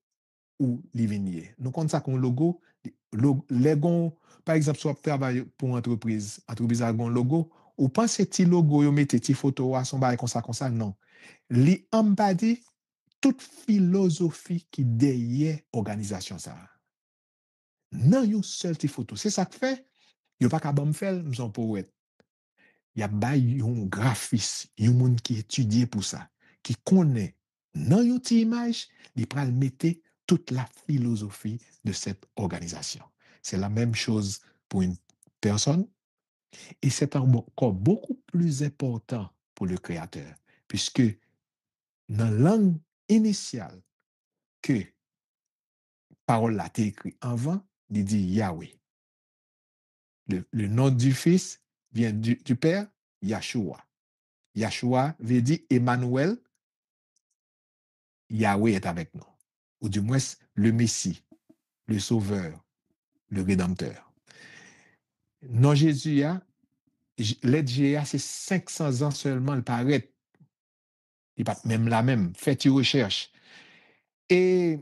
ou li vigné. Nous compte ça comme logo, les gon par exemple soit travail pour entreprise a un logo, ou pensez ti logo yo mettez ti photo à son bail comme ça non. Li embody toute philosophie qui derrière organisation ça. Non yon seul ti photo, c'est ça que fait. Yo pas ka bam faire, nous sommes poète. Il y a un graphiste, un monde qui étudie pour ça, qui connaît dans une image, il peut mettre toute la philosophie de cette organisation. C'est la même chose pour une personne et c'est encore beaucoup plus important pour le créateur, puisque dans la langue initiale, que parole là t'est écrit avant, il dit Yahweh. Le nom du Fils vient du Père, Yahshua. Yahshua veut dire Emmanuel, Yahweh est avec nous. Ou du moins, le Messie, le Sauveur, le Rédempteur. Non Jésus, l'aide GA, c'est 500 ans seulement, il paraît. Il pas même la même. Faites une recherche. Et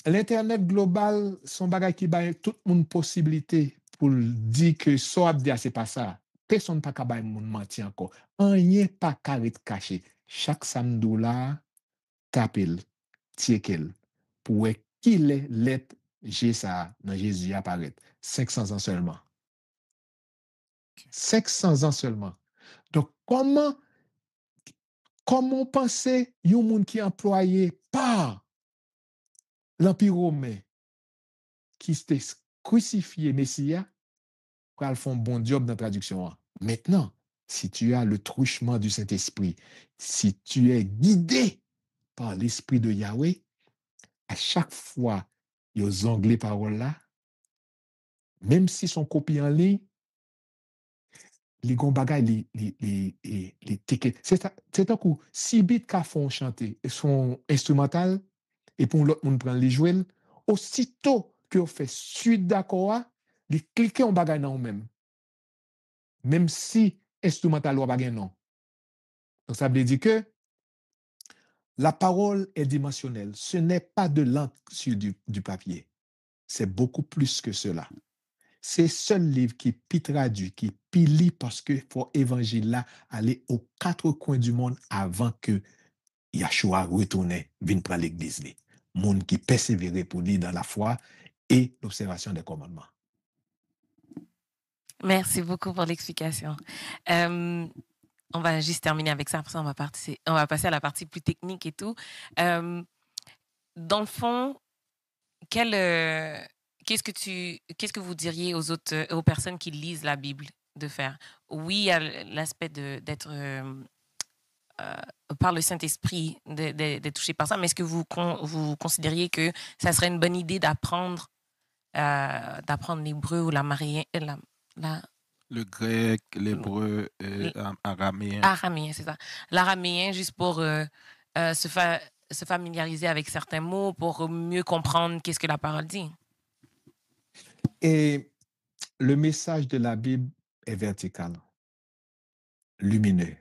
l'Internet global, son bagage qui baille tout le monde possibilité pour dire que ça c'est pas ça. Personne pas capable de mentir encore. Rien pas carré caché. Chaque samedi là, tapel, tiekel pour qu'il est lettre G ça dans Jésus apparaître. 500 ans seulement. 500 ans seulement. Donc comment penser un monde qui est employé par l'Empire romain qui s'était crucifié Messia pour faire un bon job dans la traduction. Maintenant, si tu as le truchement du Saint-Esprit, si tu es guidé par l'Esprit de Yahweh, à chaque fois, il y a aux anglais paroles là, même si son copie en ligne, les gros bagages, les tickets. C'est un coup, si bit qu'a font chanter son instrumental, et pour l'autre monde prend les jouer, aussitôt que vous fait suite d'accord, les cliquer en bagage dans même. Même si instrumental ou bagage non. Donc ça veut dire que la parole est dimensionnelle. Ce n'est pas de l'encre sur du papier. C'est beaucoup plus que cela. C'est seul livre qui est traduit, qui est lit parce que pour évangile là aller aux quatre coins du monde avant que Yahshua retourne, vienne prendre l'église. Monde qui persévérait pour lui dans la foi et l'observation des commandements. Merci beaucoup pour l'explication. On va juste terminer avec ça. Après ça, on va passer à la partie plus technique et tout. Dans le fond, qu'est-ce que vous diriez aux personnes qui lisent la Bible de faire? Oui, il y a l'aspect d'être par le Saint-Esprit, d'être touché par ça, mais est-ce que vous considériez que ça serait une bonne idée d'apprendre l'hébreu ou le grec, l'hébreu, araméen. Araméen, c'est ça. L'araméen, juste pour se familiariser avec certains mots, pour mieux comprendre qu'est-ce que la parole dit. Et le message de la Bible est vertical, lumineux.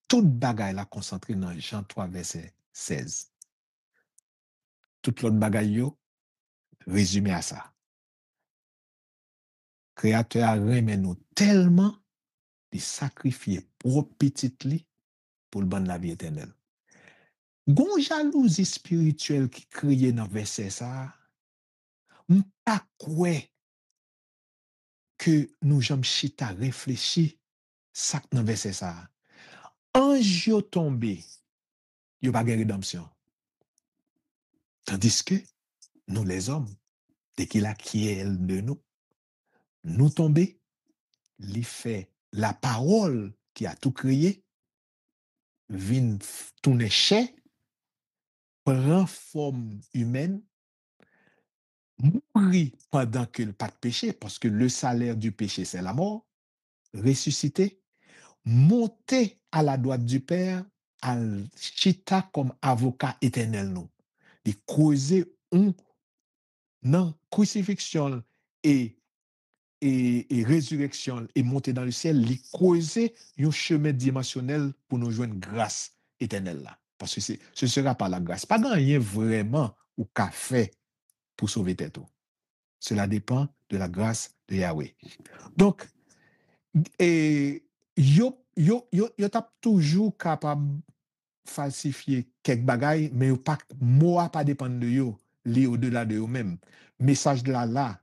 Toute bagaille là concentrée dans Jean 3, verset 16. Toute l'autre bagaille yo, résumé à ça. Créateur a remis nous tellement de sacrifier pour petit li pour le bon de la vie éternelle. Gon jalousie spirituelle qui criait dans verset ça, m'pas quoi que nous j'aime chita réfléchir ça dans verset ça. Ange yo tombé, yo pas de rédemption. Tandis que nous les hommes, dès qu'il a qui est de nous tomber, li fait la parole qui a tout créé, vient tourner chair, prend forme humaine, mourir pendant que le pas de péché, parce que le salaire du péché, c'est la mort, ressusciter, monter à la droite du Père, al chita comme avocat éternel nous. De causer non crucifixion et résurrection et monter dans le ciel, les causer un chemin dimensionnel pour nous joindre grâce éternelle là. Parce que ce ne sera pas la grâce. Pas rien vraiment ou qu'a fait pour sauver tête. Cela dépend de la grâce de Yahweh. Donc, yo tap toujours capable falsifier quelques bagailles, mais yo pas moi pas dépendre de yo, li au-delà de eux-mêmes. Message de là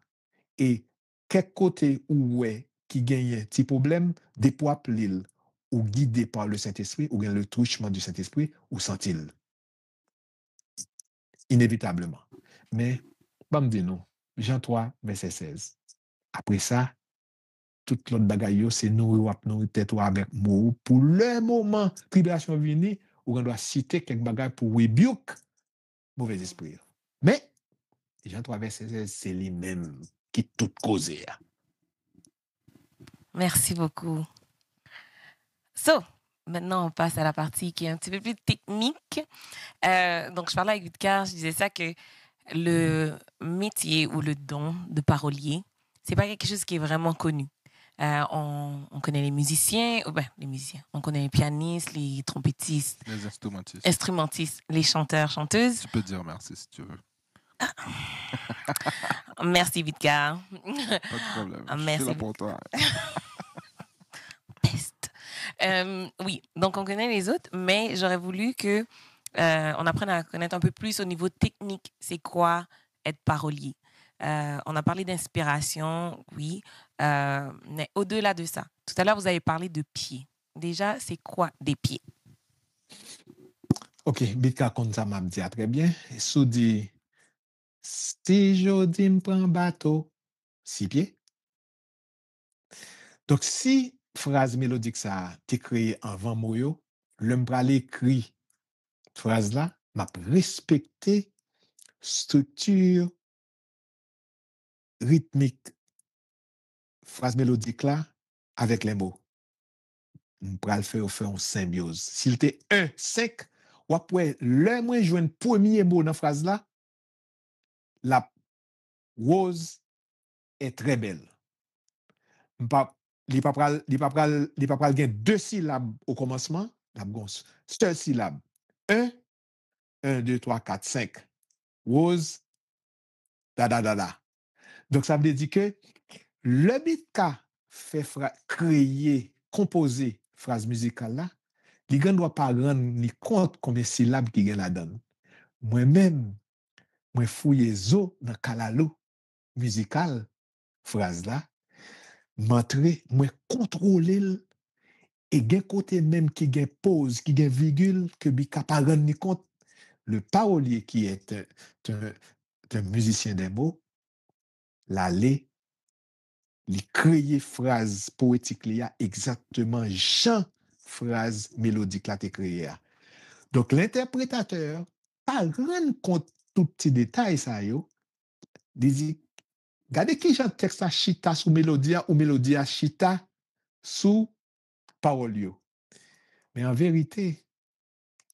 et quel côté où ouais qui gagne petit problème, des poids l'île ou guidé par le Saint-Esprit ou bien le truchement du Saint-Esprit ou sent-il inévitablement. Mais pas me dire non. Jean 3 verset 16. Après ça, toute l'autre bagaille c'est nous tête avec mots pour le moment tribulation venir ou on doit citer quelques bagailles pour rebuke mauvais esprit. Mais, Jean-Trois Verset, c'est lui-même qui tout causé. Merci beaucoup. So, maintenant, on passe à la partie qui est un petit peu plus technique. Donc, je parlais avec Vidkar, je disais ça que le métier ou le don de parolier, c'est pas quelque chose qui est vraiment connu. On connaît les musiciens, les musiciens. On connaît les pianistes, les trompettistes, Les instrumentistes, les chanteurs, chanteuses. Tu peux dire merci si tu veux. Merci, Vidkar. Pas de problème. Je Merci. suis là pour toi. Peste. Oui, donc on connaît les autres, mais j'aurais voulu que on apprenne à connaître un peu plus au niveau technique. C'est quoi être parolier? On a parlé d'inspiration, oui, mais au-delà de ça, tout à l'heure, vous avez parlé de pieds. Déjà, c'est quoi des pieds? Ok, Bika comme ça m'a dit très bien. Sous dit, si jodi m'prend bateau, 6 pieds. Donc, si phrase mélodique ça t'est créé avant moyo, le m'pral écrit phrase là, m'a respecté structure rythmique phrase mélodique là avec les mots. M'pral faire en symbiose. S'il était 1, 5, ou après, le moins joindre premier mot dans phrase là, la rose est très belle. Il ne pas pral gen 2 syllabes au commencement, la gon seule syllabe. 1, 1, 2, 3, 4, 5. Rose, da da da da. Donc ça veut dire que le bit ka fait créer, composer phrase musicale là, il ne doit pas rendre ni compte combien de syllabes qui gen la donne. Moi-même, moi fouille zo dans kalalo musical phrase là, m'entrer, moi contrôler et gen côté même qui gen pause, qui gen virgule, que bi capable rendre ni compte le parolier qui est un musicien des mots, l'aller, il créer phrase poétique là exactement Jean phrase mélodique là t'es créé. Donc l'interprétateur pas rendre compte tout petit détail ça yo, dit regardez qui chante texte à chita sous mélodie ou mélodie à chita sous parole yo. Mais en vérité,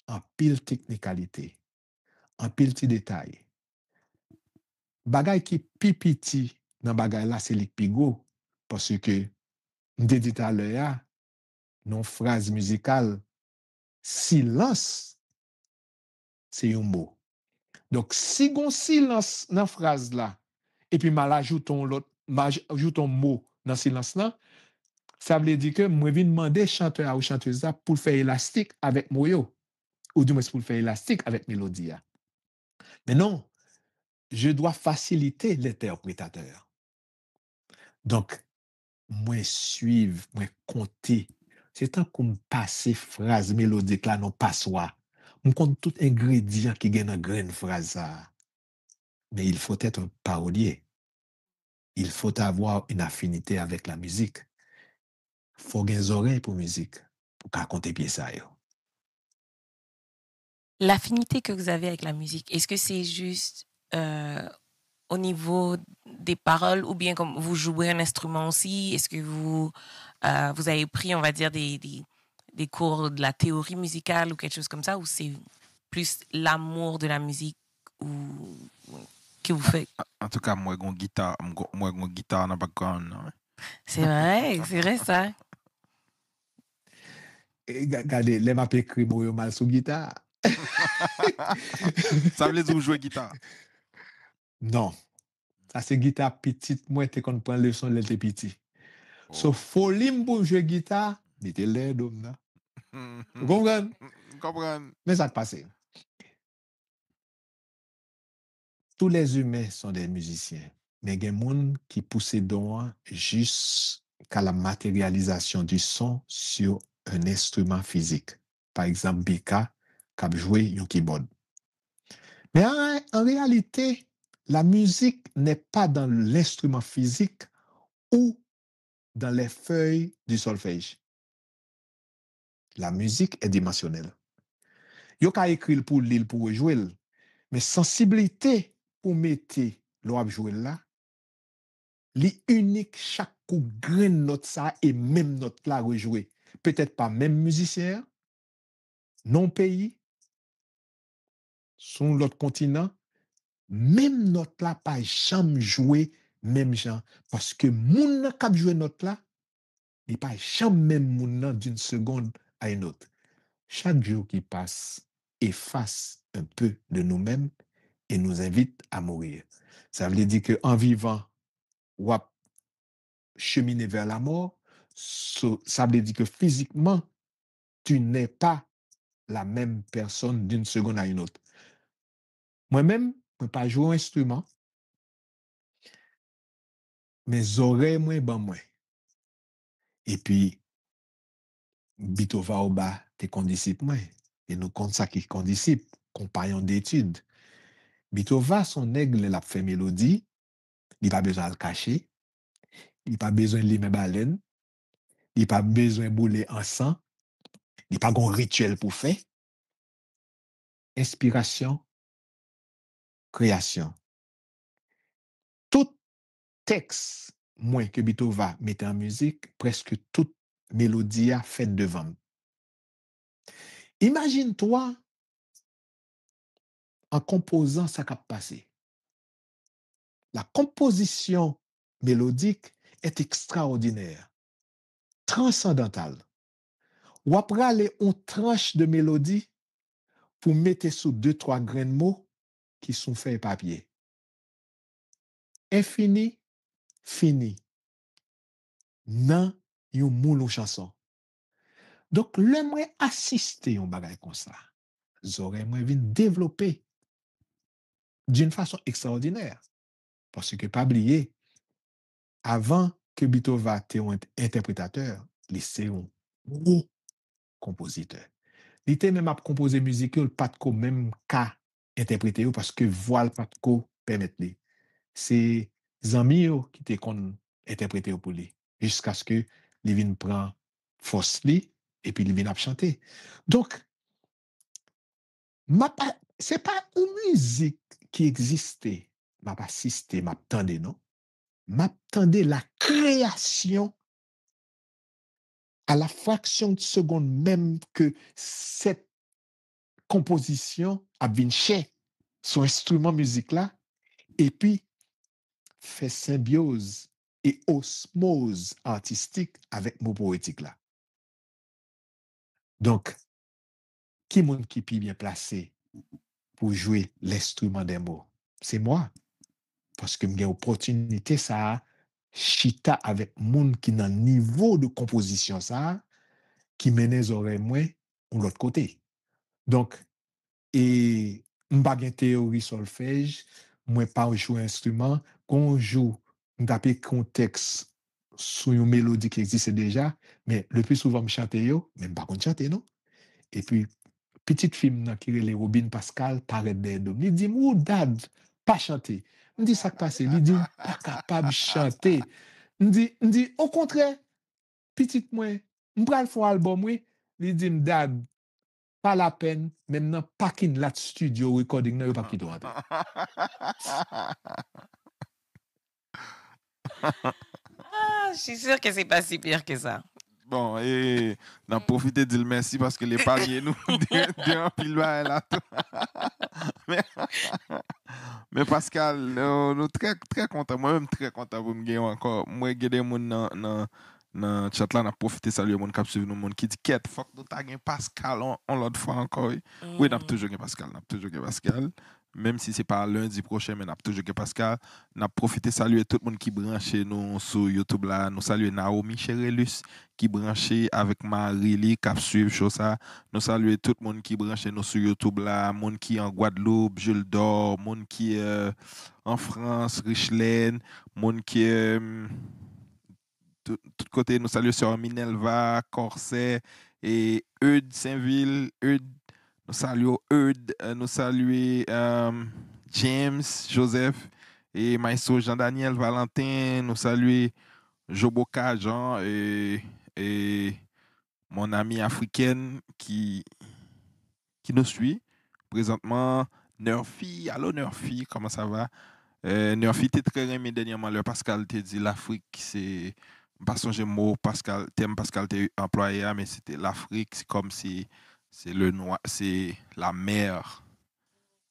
en pile technicalité, en pile petit détail. Bagay qui pipiti dans bagay là c'est les pigo parce que m'te dit à l'heure non phrase musicale silence c'est un mot. Donc si gon silence dans phrase là et puis mal ajouton l'autre ajouton mot dans silence là, ça veut dire que moi vinn demander chanteur ou chanteuse là pour faire élastique avec mot yo ou du moins pour faire élastique avec mélodie. Mais non, je dois faciliter l'interprétateur. Donc, moi suivre, moi compter. C'est tant qu'on passe phrase mélodique là non passoire. On compte tout ingrédient qui gagne dans grande phrase ça. Mais il faut être un parolier. Il faut avoir une affinité avec la musique. Il faut avoir des oreilles pour musique pour raconter bien ça yo. L'affinité que vous avez avec la musique, est-ce que c'est juste au niveau des paroles ou bien comme vous jouez un instrument aussi? Est-ce que vous avez pris, on va dire, des cours de la théorie musicale ou quelque chose comme ça, ou c'est plus l'amour de la musique ou que vous faites? En tout cas, moi, j'ai une guitare dans le background. Non? C'est vrai ça. Regardez, les m'a écrit moi mal sous guitare. Ça veut dire jouer guitare? Non. Ça c'est guitare petite, moi t'es qu'on prend leçon l'été petit. Oh. So folie pour jouer guitare, mettez l'air d'homme là. Vous comprenez? Comprends. Mais ça te passe. Tous les humains sont des musiciens, mais il y a des gens qui poussent don jusqu'à la matérialisation du son sur un instrument physique. Par exemple, Bika qui a joué un keyboard. Mais en réalité, la musique n'est pas dans l'instrument physique ou dans les feuilles du solfège. La musique est dimensionnelle. Yo ka écrit pour l'île pour jouer, Mais sensibilité pour mettre l'on jouer là, li unique chaque coup grain note ça et même note là rejouer. Peut-être pas même musicien, non pays, sur l'autre continent, même note là pas jamais jouer même gens parce que moun nan k'ap jouer note là, il pas jamais même moun nan d'une seconde à une autre. Chaque jour qui passe efface un peu de nous-mêmes et nous invite à mourir. Ça veut dire que en vivant, ou à cheminer vers la mort, ça veut dire que physiquement, tu n'es pas la même personne d'une seconde à une autre. Moi-même, je ne peux pas jouer un instrument, mes oreilles, moi, ben moi. Et puis, Bitova Oba, t'es condisciple, moi. Et nous compte ça qui est condisciple, compagnon d'études. Bitova, son aigle, il a fait mélodie, il n'a pas besoin de le cacher, il n'a pas besoin de limer baleine, il n'a pas besoin de bouler en sang, il n'a pas de rituel pour faire. Inspiration, création. Tout texte, moins que Bitova mette en musique, presque toute mélodie a fait devant. Imagine-toi en composant ça qui a passé. La composition mélodique est extraordinaire, transcendantale. Ou après aller on tranche de mélodie pour mettre sous 2-3 grains de mots qui sont faits papier. Infini, fini. Nan yon moulon chanson. Donc, le moi assister un bagay comme ça. J'aurais moi vin développer d'une façon extraordinaire. Parce que pas oublier, avant que Bitova était un interprétateur, c'est un gros compositeur. Il était même à composer musique, pas de même qu'à interpréter parce que voile pas de permettre. C'est Zami qui te kon interpréter pour lui jusqu'à ce que il vienne prendre force li et puis il vienne chanter. Donc c'est pas une musique qui existait, m'a pas assisté, m'a attendé non. M'attendais la création à la fraction de seconde même que cette composition a bien chez son instrument musique là et puis fait symbiose et osmose artistique avec mon poétique là. Donc, qui monde qui est bien placé pour jouer l'instrument des mots? C'est moi. Parce que j'ai opportunité ça chita avec monde qui dans niveau de composition ça qui mène les oreilles moins de l'autre côté. Donc, et m'pa gen théorie solfège, moi pas jouer instrument, qu'on joue, m'taper contexte sur une mélodie qui existe déjà, mais le plus souvent me chanter yo, même pas qu'on chanter non. Et puis petite fille nan qui relè Robin Pascal paraît dedans. Il dit "Ou dad, pas chanter." Me dit ça qui passe, il dit pas capable chanter. Me dit au contraire, petite moi, m'pral faire album oui, il dit dad pas la peine, même dans parking lot studio recording, nan yo pas qui doit rentrer. Ah, je suis sûre que c'est pas si pire que ça. Bon, et d'en profiter de dire merci parce que les paliers nous de un pile là. Mais Pascal, nous très très content, moi-même très content pour me gagner encore. Moi, j'ai des gens dans chat là, n'a profité saluer mon cap suivre nous monde qui dit quête fuck nous t'a gagné Pascal on l'autre fois encore. Oui, n'a toujours gagné Pascal, n'a toujours gagné Pascal. Même si c'est pas lundi prochain, mais n'a toujours gagné Pascal. N'a profité saluer tout le monde qui branché nous sur YouTube là. Nous saluer Naomi Cherelus qui branché avec Marie-Li qui suivre chose ça. Nous saluer tout le monde qui branché nous sur YouTube là, monde qui en Guadeloupe, Jules d'Or, monde qui en France, Richelaine, monde qui tout côté nous saluer sur Minelva, Corset et Eudes Saint-Ville, Eudes nous saluons Eudes, nous saluons James, Joseph et Maestro Jean-Daniel Valentin, nous saluons Joboka Jean et mon ami africaine qui nous suit présentement, Nerfi, allô Nerfi, comment ça va? Nerfi, t'es très aimé dernièrement, le Pascal t'a dit l'Afrique, c'est. Pas songer mot Pascal, thème Pascal t'a employé, mais c'était l'Afrique, c'est comme si c'est le noir, c'est la mer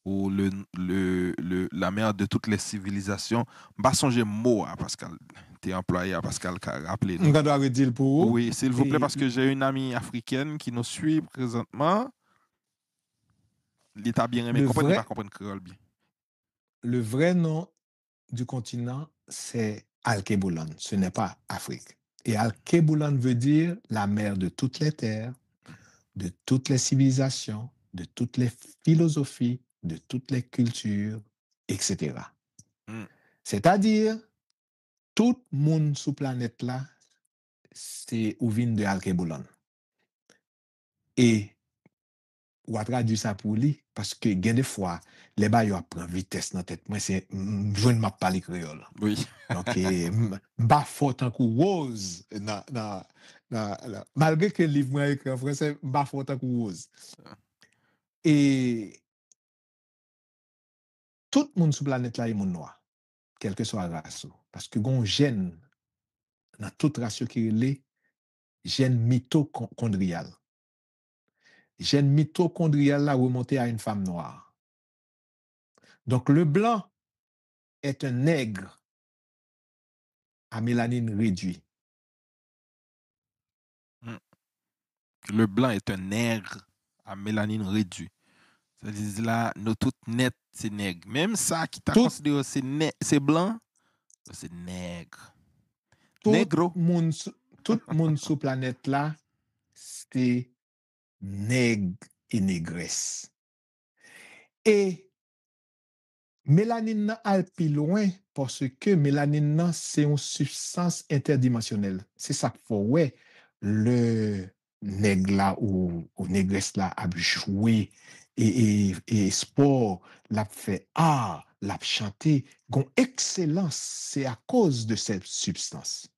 ou la mère de toutes les civilisations. Pas songer mot à Pascal, t'es employé à Pascal qu'a rappelé nous. On doit redire pour vous. Oui, s'il vous plaît, Et parce que j'ai une amie africaine qui nous suit présentement. L'État bien aimé, le comprendre, il va vrai, comprendre créole bien. le vrai nom du continent, c'est Alkebulan. Ce n'est pas Afrique. Et Alkebulan veut dire la mère de toutes les terres, de toutes les civilisations, de toutes les philosophies, de toutes les cultures, etc. Hmm. C'est-à-dire, tout le monde sur planète là, c'est ou vient de Alkebulan. Et ou a traduit ça pour lui, parce que gain des fois, les bas yo prend vitesse dans tête. Moi, c'est je ne m'a pas parler créole. Oui. Donc, m'a faute en coup rose. Malgré que le livre moi écrit en français, m'a faute en coup rose. Et tout le monde sur la planète là est monde noir, quel que soit la race. Parce que gon gène dans toute race qui est les gène mitochondrial. Gène mitochondrial là remonté à une femme noire. Donc, le blanc est un nègre à mélanine réduite. Hmm. Le blanc est un nègre à mélanine réduite. Ça veut dire là, nous toutes net, c'est nègre. Même ça qui t'a Tout, considéré c'est blanc, c'est nègre. tout Négro. monde, tout monde sur planète là, c'est nègre et négresse. Et mélanine nan al pi loin parce que mélanine nan c'est une substance interdimensionnelle. C'est ça qu'il faut ouais le nègre là ou négresse là a joué et sport l'a fait art, l'a chanté, gon excellence, c'est à cause de cette substance.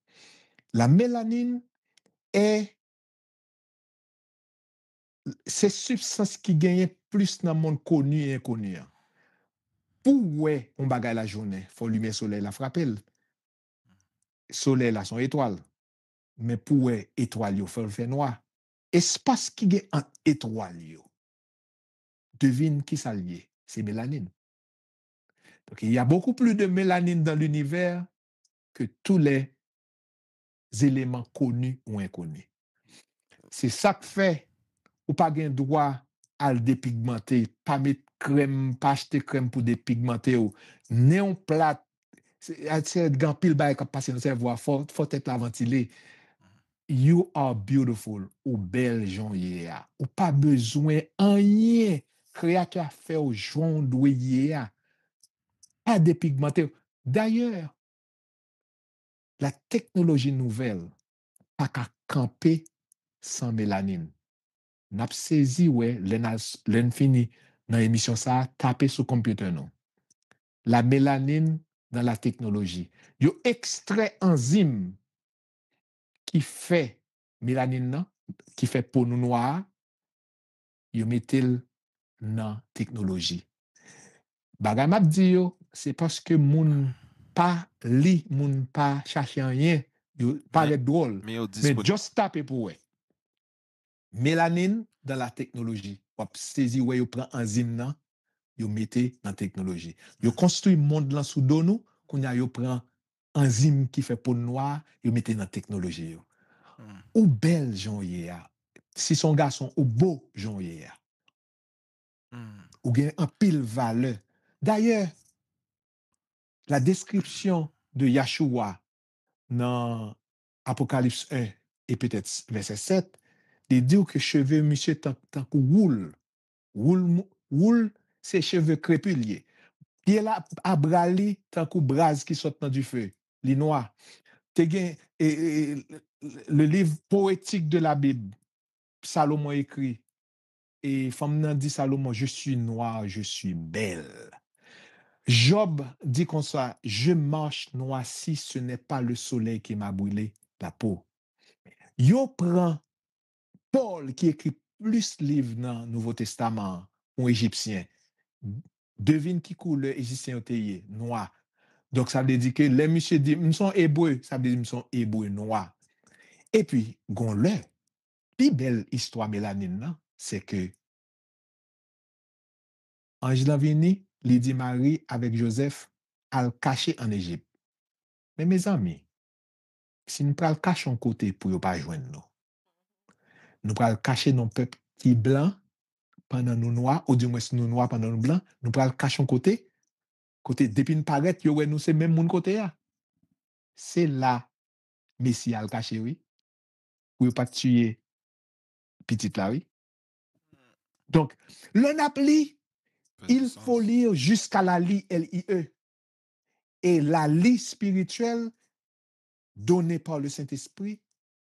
La mélanine est ces substances qui gagnent plus dans le monde connu et inconnu. Pour ouais, on bagaille la journée, faut lumière soleil la frapper. Soleil là son étoile. Mais pour ouais, étoile yo faut le faire noir. Espace qui gagne entre étoile yo. Devine qui ça lié, c'est mélanine. Donc il y a beaucoup plus de mélanine dans l'univers que tous les éléments connus ou inconnus. C'est ça que fait ou pas gain droit à le dépigmenter, pas mettre crème, pas acheter crème pour dépigmenter ou néon plate. C'est grand pile bail qui passe dans le cerveau, faut être la ventilée. You are beautiful ou belle jon yé a. Ou pas besoin rien créateur fait au jon doué yé a. Pas dépigmenter. D'ailleurs, la technologie nouvelle pas qu'à camper sans mélanine. N'a saisi ouais l'en fini dans l'émission ça taper sur computer non. La mélanine dans la technologie. Yo extrait enzyme qui fait mélanine nan, qui fait peau nou noire, yo mettez dans technologie. Bagay m'a dit yo, c'est parce que moun pas li, moun pas chercher rien, yo pas Mais, être drôle, mais au mais disponible. just taper pour ouais. Mélanine dans la technologie. Ou saisi ouais yo prend enzyme nan, yo mettez dans technologie. Yo construit monde là sous don nous, qu'on a yo prend enzyme qui fait peau noire, yo mettez dans technologie yo. Ou belle jon yé a. Si son garçon ou beau jon yé a. Ou gen un pile valeur. D'ailleurs, la description de Yahshua dans Apocalypse 1 et peut-être verset 7, il dit que cheveux monsieur tant que wool. Wool, c'est cheveux crépus. Pied là, à brali, tant que bras qui sort dans du feu. Les noirs. Te gen, le livre poétique de la Bible, Salomon écrit, et femme nan dit Salomon, je suis noir, je suis belle. Job dit comme ça, je marche noir si ce n'est pas le soleil qui m'a brûlé la peau. Yo prend Paul qui écrit plus livres dans le Nouveau Testament ou égyptien. devine qui couleur égyptien au teye, noir. Donc ça veut dire que les monsieur dit, nous sommes hébreux, ça veut dire nous sommes hébreux noirs. Et puis, gon le, plus belle histoire mélanine, là, c'est que Ange la vini, li dit Marie avec Joseph, al caché en Égypte. Mais mes amis, si nous prenons le cacher en côté pour ne pas joindre nous, nous prenons le cacher nos peuple qui blanc pendant nous noirs, ou du moins si nous noirs pendant nous blancs, nous prenons le cacher en côté, depuis nous paraître, yo, nous c'est même mon côté là. C'est là, Messie al caché, oui, pour ne pas tuer petite là, oui. Donc, le napli, Fait du il sens. faut lire jusqu'à la lie, L-I-E. Et la lie spirituelle donnée par le Saint-Esprit,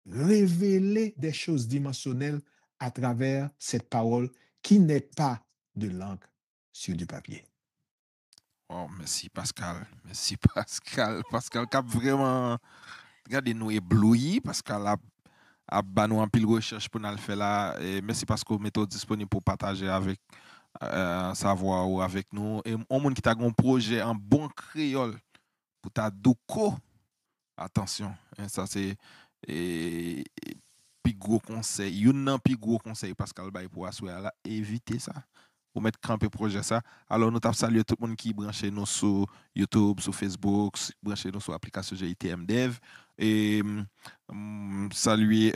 révéler des choses dimensionnelles à travers cette parole qui n'est pas de l'encre sur du papier. Oh, merci Pascal. Merci Pascal. Pascal cap vraiment regardez nous ébloui. Pascal a ba nous en pile recherche pour nous le faire là. Et merci parce que vous mettez disponible pour partager avec savoir ou avec nous. Et on monde qui t'a un projet en bon créole pour ta douko. Attention, hein, ça c'est plus gros conseil. Yon nan plus gros conseil Pascal Bay pour assurer là, éviter ça. Pour mettre campé projet ça. Alors nous t'avons salué tout le monde qui branché nous sur YouTube, sur Facebook, branché nous sur l'application GITM Dev et saluer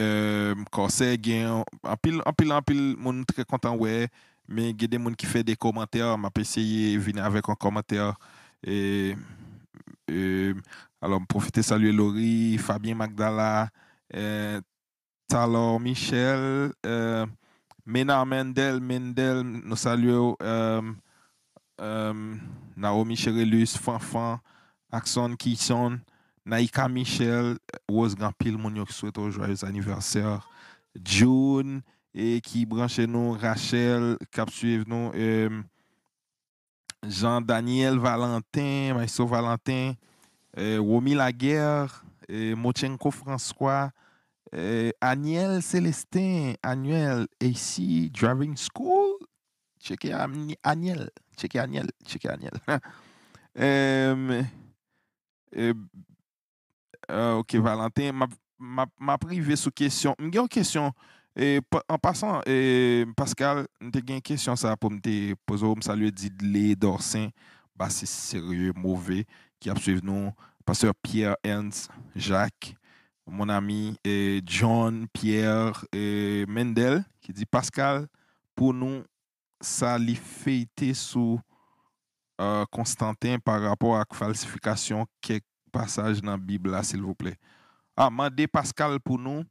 Corsair gain en pile monde très content ouais, mais il y a des monde qui fait des commentaires, m'a essayé venir avec un commentaire et alors, profitez saluer Laurie, Fabien Magdala, Talor Michel, Ménard Mendel, nous saluons Naomi Cherelus, Fanfan, Axon Kisson, Naïka Michel, Rose Gampil, mon qui souhaite un joyeux anniversaire, June, et qui branche nous, Rachel, qui suivre nous, Jean-Daniel Valentin, Maïso Valentin, Romy Laguerre, Mochenko François, Aniel Célestin, Anuel AC Driving School. Checkez Aniel. Checkez Aniel. Checkez Aniel. Ok, Valentin, m'a privé sous question. J'ai une question. En passant, Pascal, j'ai une question ça pour me poser. Je salue Didley Dorsin. Bah, c'est sérieux, mauvais. Qui a suivi nous. Pasteur Pierre Ernst, Jacques, mon ami John, Pierre Mendel, qui dit Pascal, pour nous, ça li fêté sous Constantin par rapport à la falsification quelques passages dans la Bible là, s'il vous plaît. Ah, mandez Pascal pour nous,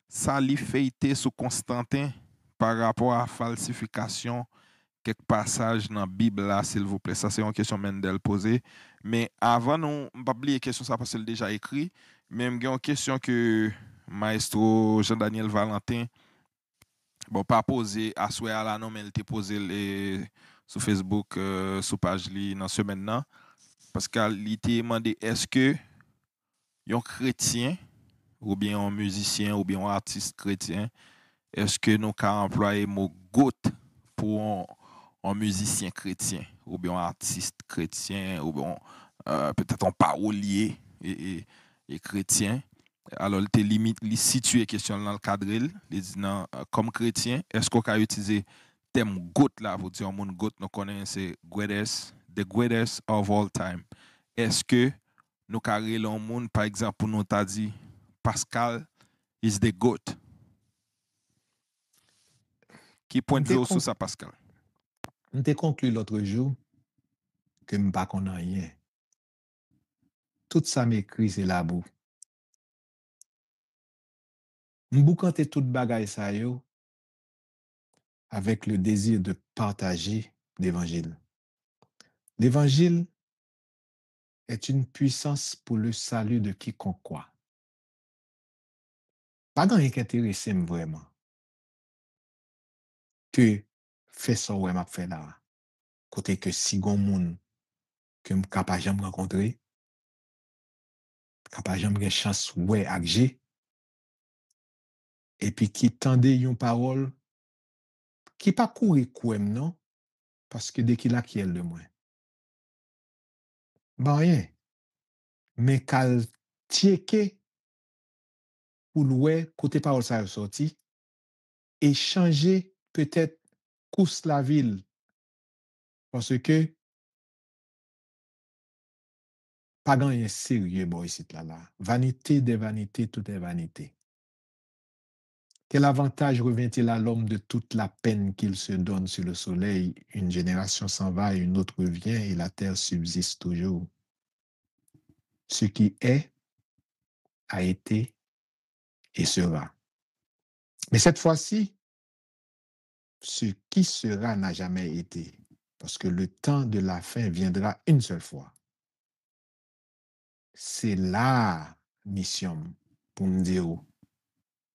ça li fêté sous Constantin par rapport à la falsification quelques passages dans la Bible là, s'il vous plaît. Ça, c'est une question Mendel posée. Mais avant, non, je ne vais pas oublier la question, ça parce que c'est déjà écrit. Même il y a une question que Maestro Jean-Daniel Valentin, bon, pas posé à souhait à la non, mais elle était posée sur Facebook, sur page li, dans ce semaine-là. Parce qu'elle était demandé est-ce que un chrétien, ou bien un musicien, ou bien un artiste chrétien, est-ce que nous avons employé le mot goat pour un musicien chrétien, ou bien un artiste chrétien, ou bien peut-être un parolier et chrétien. Alors, il te limite, il situe la question dans le cadre, il dit non, comme chrétien, est-ce qu'on peut utiliser le thème GOAT là, pour dire mon GOAT, nous connaissons c'est the greatest of all time. Est-ce que nous avons un monde, par exemple, pour nous t'a dit Pascal is the GOAT? Qui point de vue sur ça, Pascal? Je t'ai conclu l'autre jour que je ne pas rien. Tout ça m'écrit, c'est la boue. M'boucante tout bagay sa yo avec le désir de partager l'évangile. L'évangile est une puissance pour le salut de quiconque croit. Pas grand qui intéresse vraiment que fait ça ouais m'a fait là. Côté que si gon moun que m capable jamais rencontrer, capable jamais gen chance ouais ak G, et puis qui tende yon parole qui pas courir kouem non parce que dès qu'il a qui elle de moins. Ban rien. Mais qu'al tieke pour louer côté parole ça sorti et changer peut-être course la ville parce que pas grand sérieux bon ici là. Vanité des vanités, tout est vanité. Quel avantage revient-il à l'homme de toute la peine qu'il se donne sur le soleil? Une génération s'en va et une autre vient et la terre subsiste toujours. Ce qui est a été et sera. Mais cette fois-ci, ce qui sera n'a jamais été, parce que le temps de la fin viendra une seule fois. C'est la mission pour nous dire,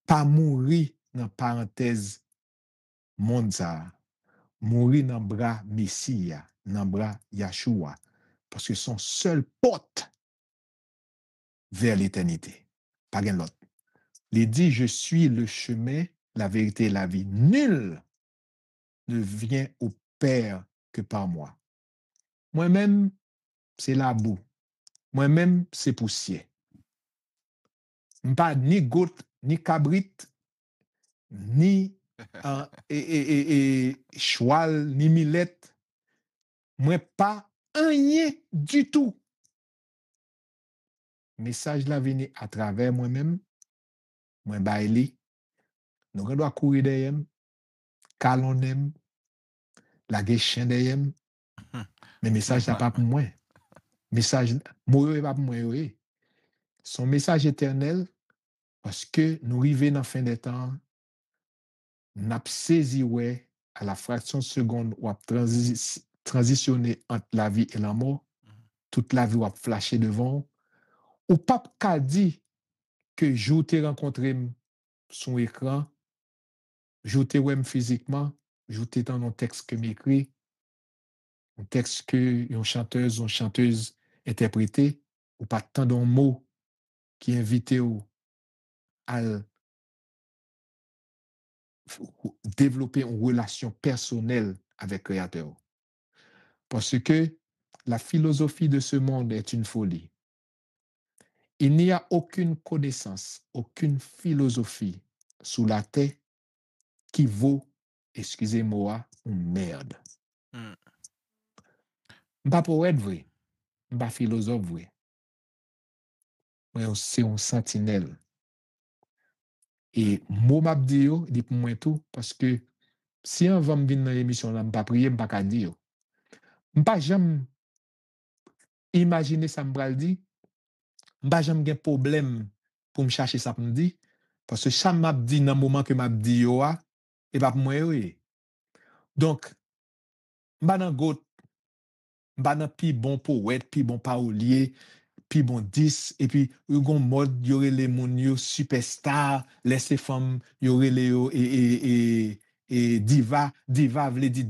pas mourir dans parenthèse monde ça, mourir dans bras Messie, dans bras Yahshua, parce que son seul porte vers l'éternité, pas rien l'autre. Il dit, je suis le chemin, la vérité et la vie. Nul ne vient au Père que par moi. Moi-même, c'est la boue. Moi-même, c'est poussière. Pas ni goutte, ni cabrit, ni choual, ni millette. Moi, pas rien du tout. Message là venu à travers moi-même. Moi, baili. Donc, on doit courir derrière. Calonem. La guéchen derrière. Mais message, ça pas pour moi. Message, moi, pas pour moi. Son message éternel, parce que nous arrivons dans la fin des temps, nous avons saisi à la fraction de seconde où a transitionné entre la vie et la mort, toute la vie a flashé devant, ou pas qu'à dit que je t'ai rencontré son écran, je t'ai ouais physiquement, je t'ai dans un texte que m'écrit, un texte que une chanteuse interprété, ou pas tant d'un mot qui invite à développer une relation personnelle avec le Créateur. Parce que la philosophie de ce monde est une folie. Il n'y a aucune connaissance, aucune philosophie sous la terre qui vaut, excusez-moi, une merde. Mm. Pas poète vrai, pas philosophe vrai. C'est un sentinelle. Et moi m'a dit dit pour moi tout parce que si on va me venir dans l'émission là, pas prier, pas qu'à dire. Pas jamais imaginer ça me dit, pas jamais gen problème pour me chercher ça pour me dire parce que ça m'a dit dans le moment que m'a dit yo et pas pour moi oui. Donc pas dans got, pas dans pi bon poète, pi bon parolier, puis bon 10 et puis il y a un mode y aurait les moun yo superstar laisser femmes y aurait les yo et diva veut dire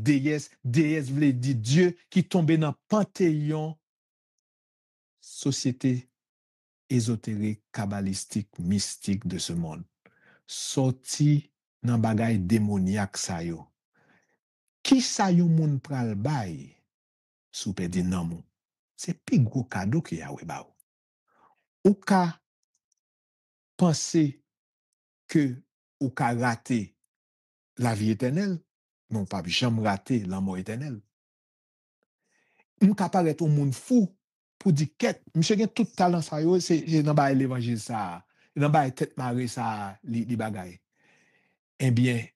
déesse veut dire Dieu qui tombe dans panthéon société ésotérique kabbalistique mystique de ce monde sorti dans bagay démoniaque ça yo qui ça yo moun pral bay sou pe di nan moun c'est pi gros cadeau que Yahweh ba ou ka penser que ou ka rater la vie éternelle, non pas jamais rater la mort éternelle. On ka paraître au monde fou pour dire quête, monsieur gen tout talent ça yo, c'est dans ba l'évangile ça, dans ba tête marée ça li bagay. Eh bien,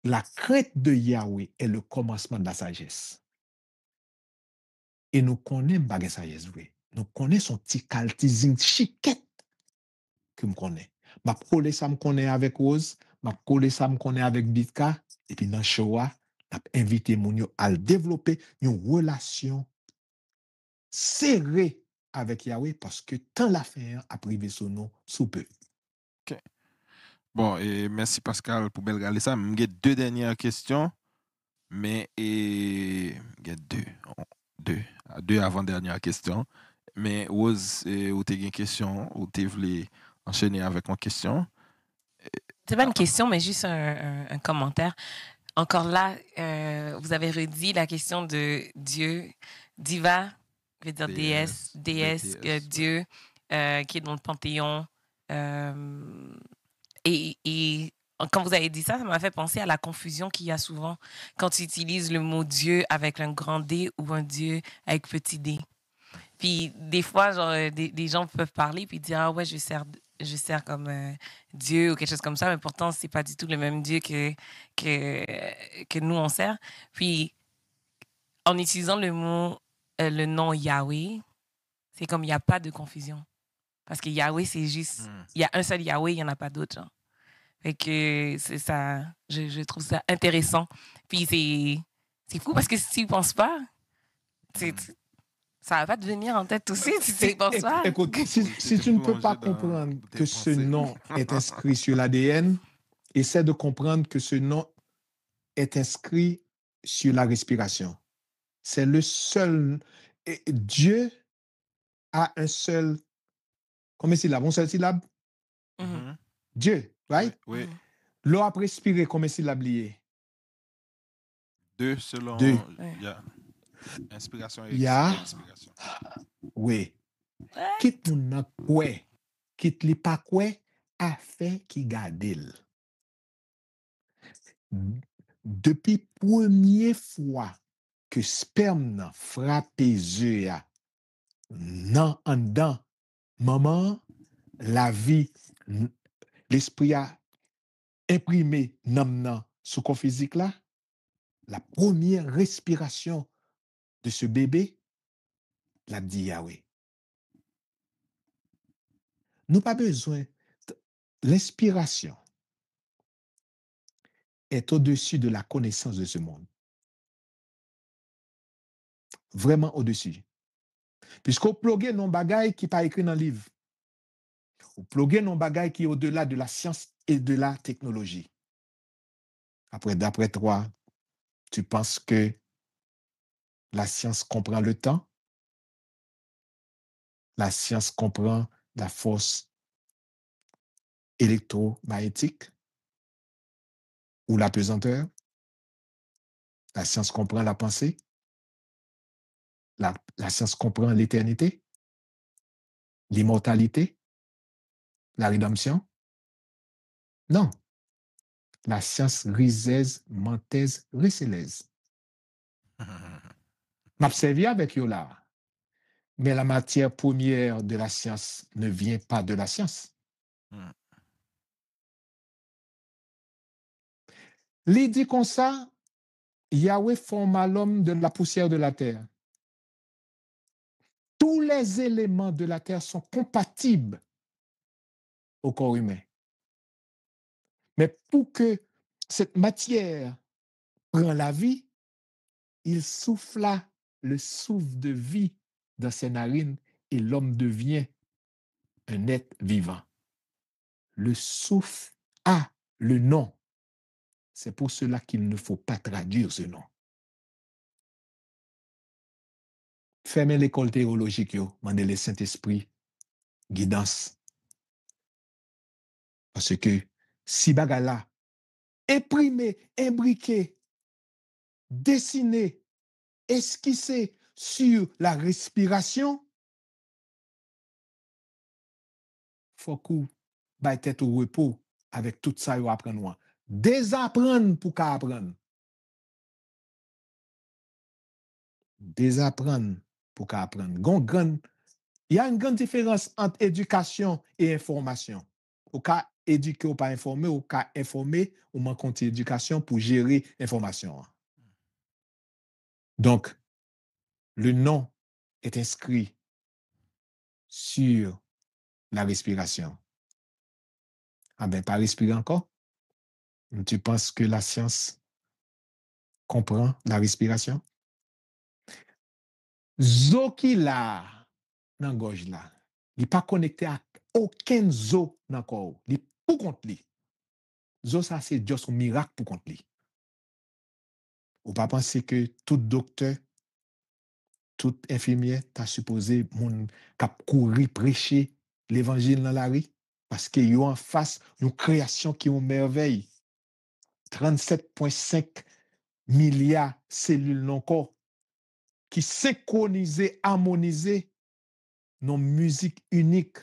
la crainte de Yahweh est le commencement de la sagesse. Et nous connaissons bagay sagesse vrai. Nous connaissons son petit caltizing chiquette que me connaît. M'a collé ça me connaît avec Rose, m'a collé ça me connaît avec Bitka et puis dans Showa, m'a invité mon yo à développer une relation serrée avec Yahweh parce que tant la fin a privé son nom sous peu. OK. Bon, et merci Pascal pour bel regarder ça. J'ai deux dernières questions, mais j'ai deux avant-dernières questions. Mais Rose, ou t'as une question, ou t'as voulu enchaîner avec une question? C'est pas une question, mais juste un commentaire. Encore là, vous avez redit la question de Dieu, Diva, veut dire déesse, déesse, ouais. Dieu, qui est dans le panthéon. Euh, et quand vous avez dit ça, ça m'a fait penser à la confusion qu'il y a souvent quand tu utilises le mot Dieu avec un grand D ou un Dieu avec petit d. Puis des fois, genre, des gens peuvent parler puis dire, ah ouais, je sers comme Dieu ou quelque chose comme ça, mais pourtant, c'est pas du tout le même Dieu que nous, on sert. Puis en utilisant le nom Yahweh, c'est comme il n'y a pas de confusion. Parce que Yahweh, c'est juste, il y a un seul Yahweh, il n'y en a pas d'autre. Genre. Fait que c'est ça, je trouve ça intéressant. Puis c'est fou parce que si tu ne penses pas, ça va pas te venir en tête aussi si tu ne penses pas. Écoute, si tu ne peux pas comprendre que ce nom est inscrit sur l'ADN, essaie de comprendre que ce nom est inscrit sur la respiration. C'est le seul. Dieu a un seul. Combien de syllabes? Un seul syllabe? Mhm. Dieu, right? Oui. L'eau a respiré, combien de syllabes liées? 2 selon. Deux. Yeah. Inspiration et Ya. expiration. Oui. Quitte mon nan kwe, quitte li pa kwe, a fait qui gadil. Depuis première fois que sperme nan frappe yeux ya, nan an dan, maman, la vie, l'esprit a imprimé nan sous corps physique là, la première respiration de ce bébé, l'a dit Yahweh. Nous pas besoin. L'inspiration est au-dessus de la connaissance de ce monde. Vraiment au-dessus. Puisqu'on plogue non bagay qui pas écrit dans le livre. On plogue non bagay qui est au-delà de la science et de la technologie. Après, d'après toi, tu penses que la science comprend le temps? La science comprend la force électromagnétique ou la pesanteur? La science comprend la pensée? La science comprend l'éternité? L'immortalité? La rédemption? Non. La science risaise, mentaise, recelaise. M'observer avec yo là. Mais la matière première de la science ne vient pas de la science. Li dit comme ça, Yahweh forma l'homme de la poussière de la terre. Tous les éléments de la terre sont compatibles au corps humain. Mais pour que cette matière prenne la vie, il souffla le souffle de vie dans ses narines et l'homme devient un être vivant. Le souffle a le nom. C'est pour cela qu'il ne faut pas traduire ce nom. Fermez l'école théologique, demandez le Saint-Esprit guidance. Parce que si bagala, imprimé, imbriqué, dessiné, esquissé sur la respiration, faut qu'on baille tête au repos avec tout ça yo apprendre. Désapprendre pour qu'à apprendre. Désapprendre pour qu'à apprendre. Il y a une grande différence entre éducation et information. Au cas éduquer ou pas informer, au cas informer ou manquer d'éducation pour gérer l'information. Donc, le nom est inscrit sur la respiration. Ah ben, pas respirer encore. Tu penses que la science comprend la respiration? Zo qui là, dans gorge là, il n'est pas connecté à aucun zo dans le corps. Il est pour contre lui. Zo, ça, c'est juste un miracle pour contre lui. Ou pas penser que tout docteur, tout infirmier, t'a supposé mon cap courir prêcher l'évangile dans la rue parce que yo en face une création qui est une merveille. 37,5 milliards de cellules dans le corps. qui synchronisé, harmonisé, nos musiques uniques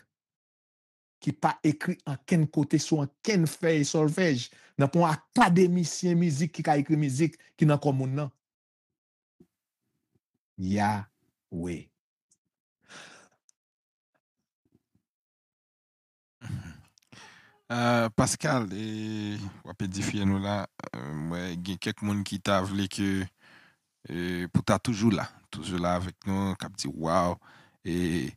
qui pas écrit en quel côté sur en quel feuille solfège n'a pas un académicien musique qui a écrit musique qui n'a comme non Yahweh. Pascal, on peut dire nous là, il y a quelques monde qui t'a voulu que pour ta toujours là avec nous, qui dit waouh et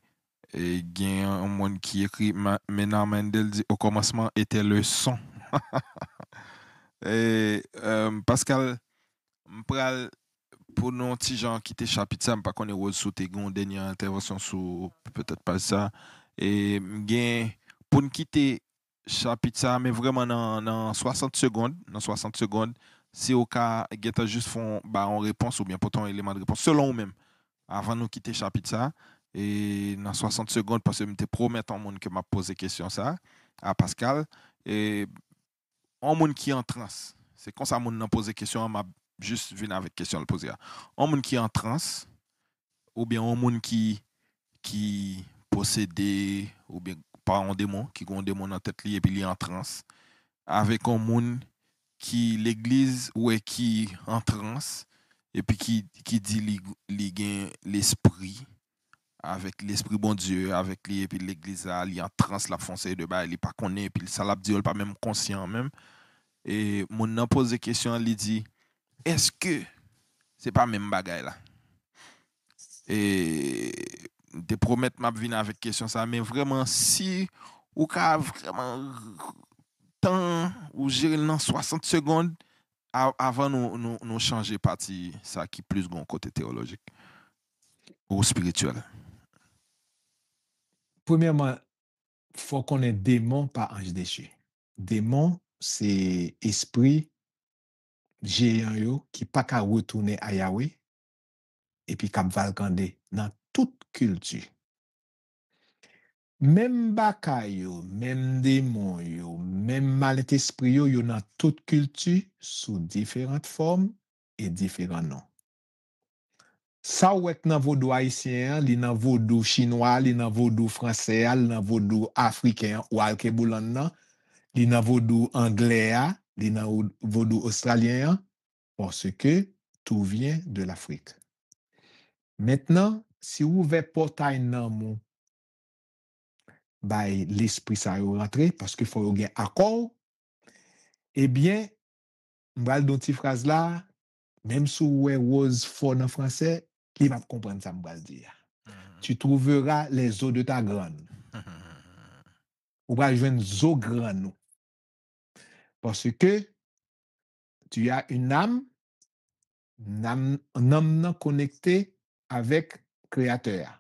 il y a un monde qui écrit maintenant Mendel dit au commencement était le son. Et Pascal, m'pral pour nos petits gens qui étaient chapitre ça, pas qu'on est rose sous tes dernière intervention sur peut-être pas ça et gain pour nous quitter chapitre ça mais vraiment dans 60 secondes, si au cas guetta juste font bah en réponse ou bien pour ton élément de réponse selon vous-même avant nous quitter chapitre ça et dans 60 secondes parce que me te promettre en monde que m'a posé question ça à Pascal et un monde qui est en transe. C'est comme ça monde n'a posé question m'a juste venu avec question le poser. Un monde qui est en transe ou bien un monde qui possédé ou bien pas un démon qui a un démon dans tête li et puis il est en transe avec un monde qui l'église ou qui en transe et puis qui dit li gain l'esprit avec l'esprit bon Dieu avec lui et puis l'église là il en transe la foncée de bas il pas connaît puis ça l'a dit pas même conscient même et mon n'a posé question il dit est-ce que c'est pas même bagaille là et te promettre m'a venir avec question ça mais vraiment si ou ka vraiment temps ou gérer dans 60 secondes avant nous changer partie ça qui plus bon côté théologique ou spirituel. Premièrement, faut qu'on ait démon par ange déchu. Démon, c'est esprit géant yo qui pas qu'à retourner à Yahweh et puis cap valcander dans toute culture. Même bakay yo, même démon yo, même mal-esprit yo, yo dans toute culture sous différentes formes et différents noms. Ça ou est dans vaudou haïtien, li dans vaudou chinois, li dans vaudou français, li dans vaudou africain ou alkeboulan nan, li dans vaudou anglais, li dans vaudou australien, parce que tout vient de l'Afrique. Maintenant, si vous ouvrez portail nan mou, by l'esprit ça yo rentré parce qu'il faut un accord, eh bien, m'bral don ti phrase là, même si vous rose fort en français, qui va comprendre ça m'bral dire. Tu trouveras les eaux de ta grande. Ou va joindre eaux grandes. Parce que tu as une âme non connectée avec Créateur.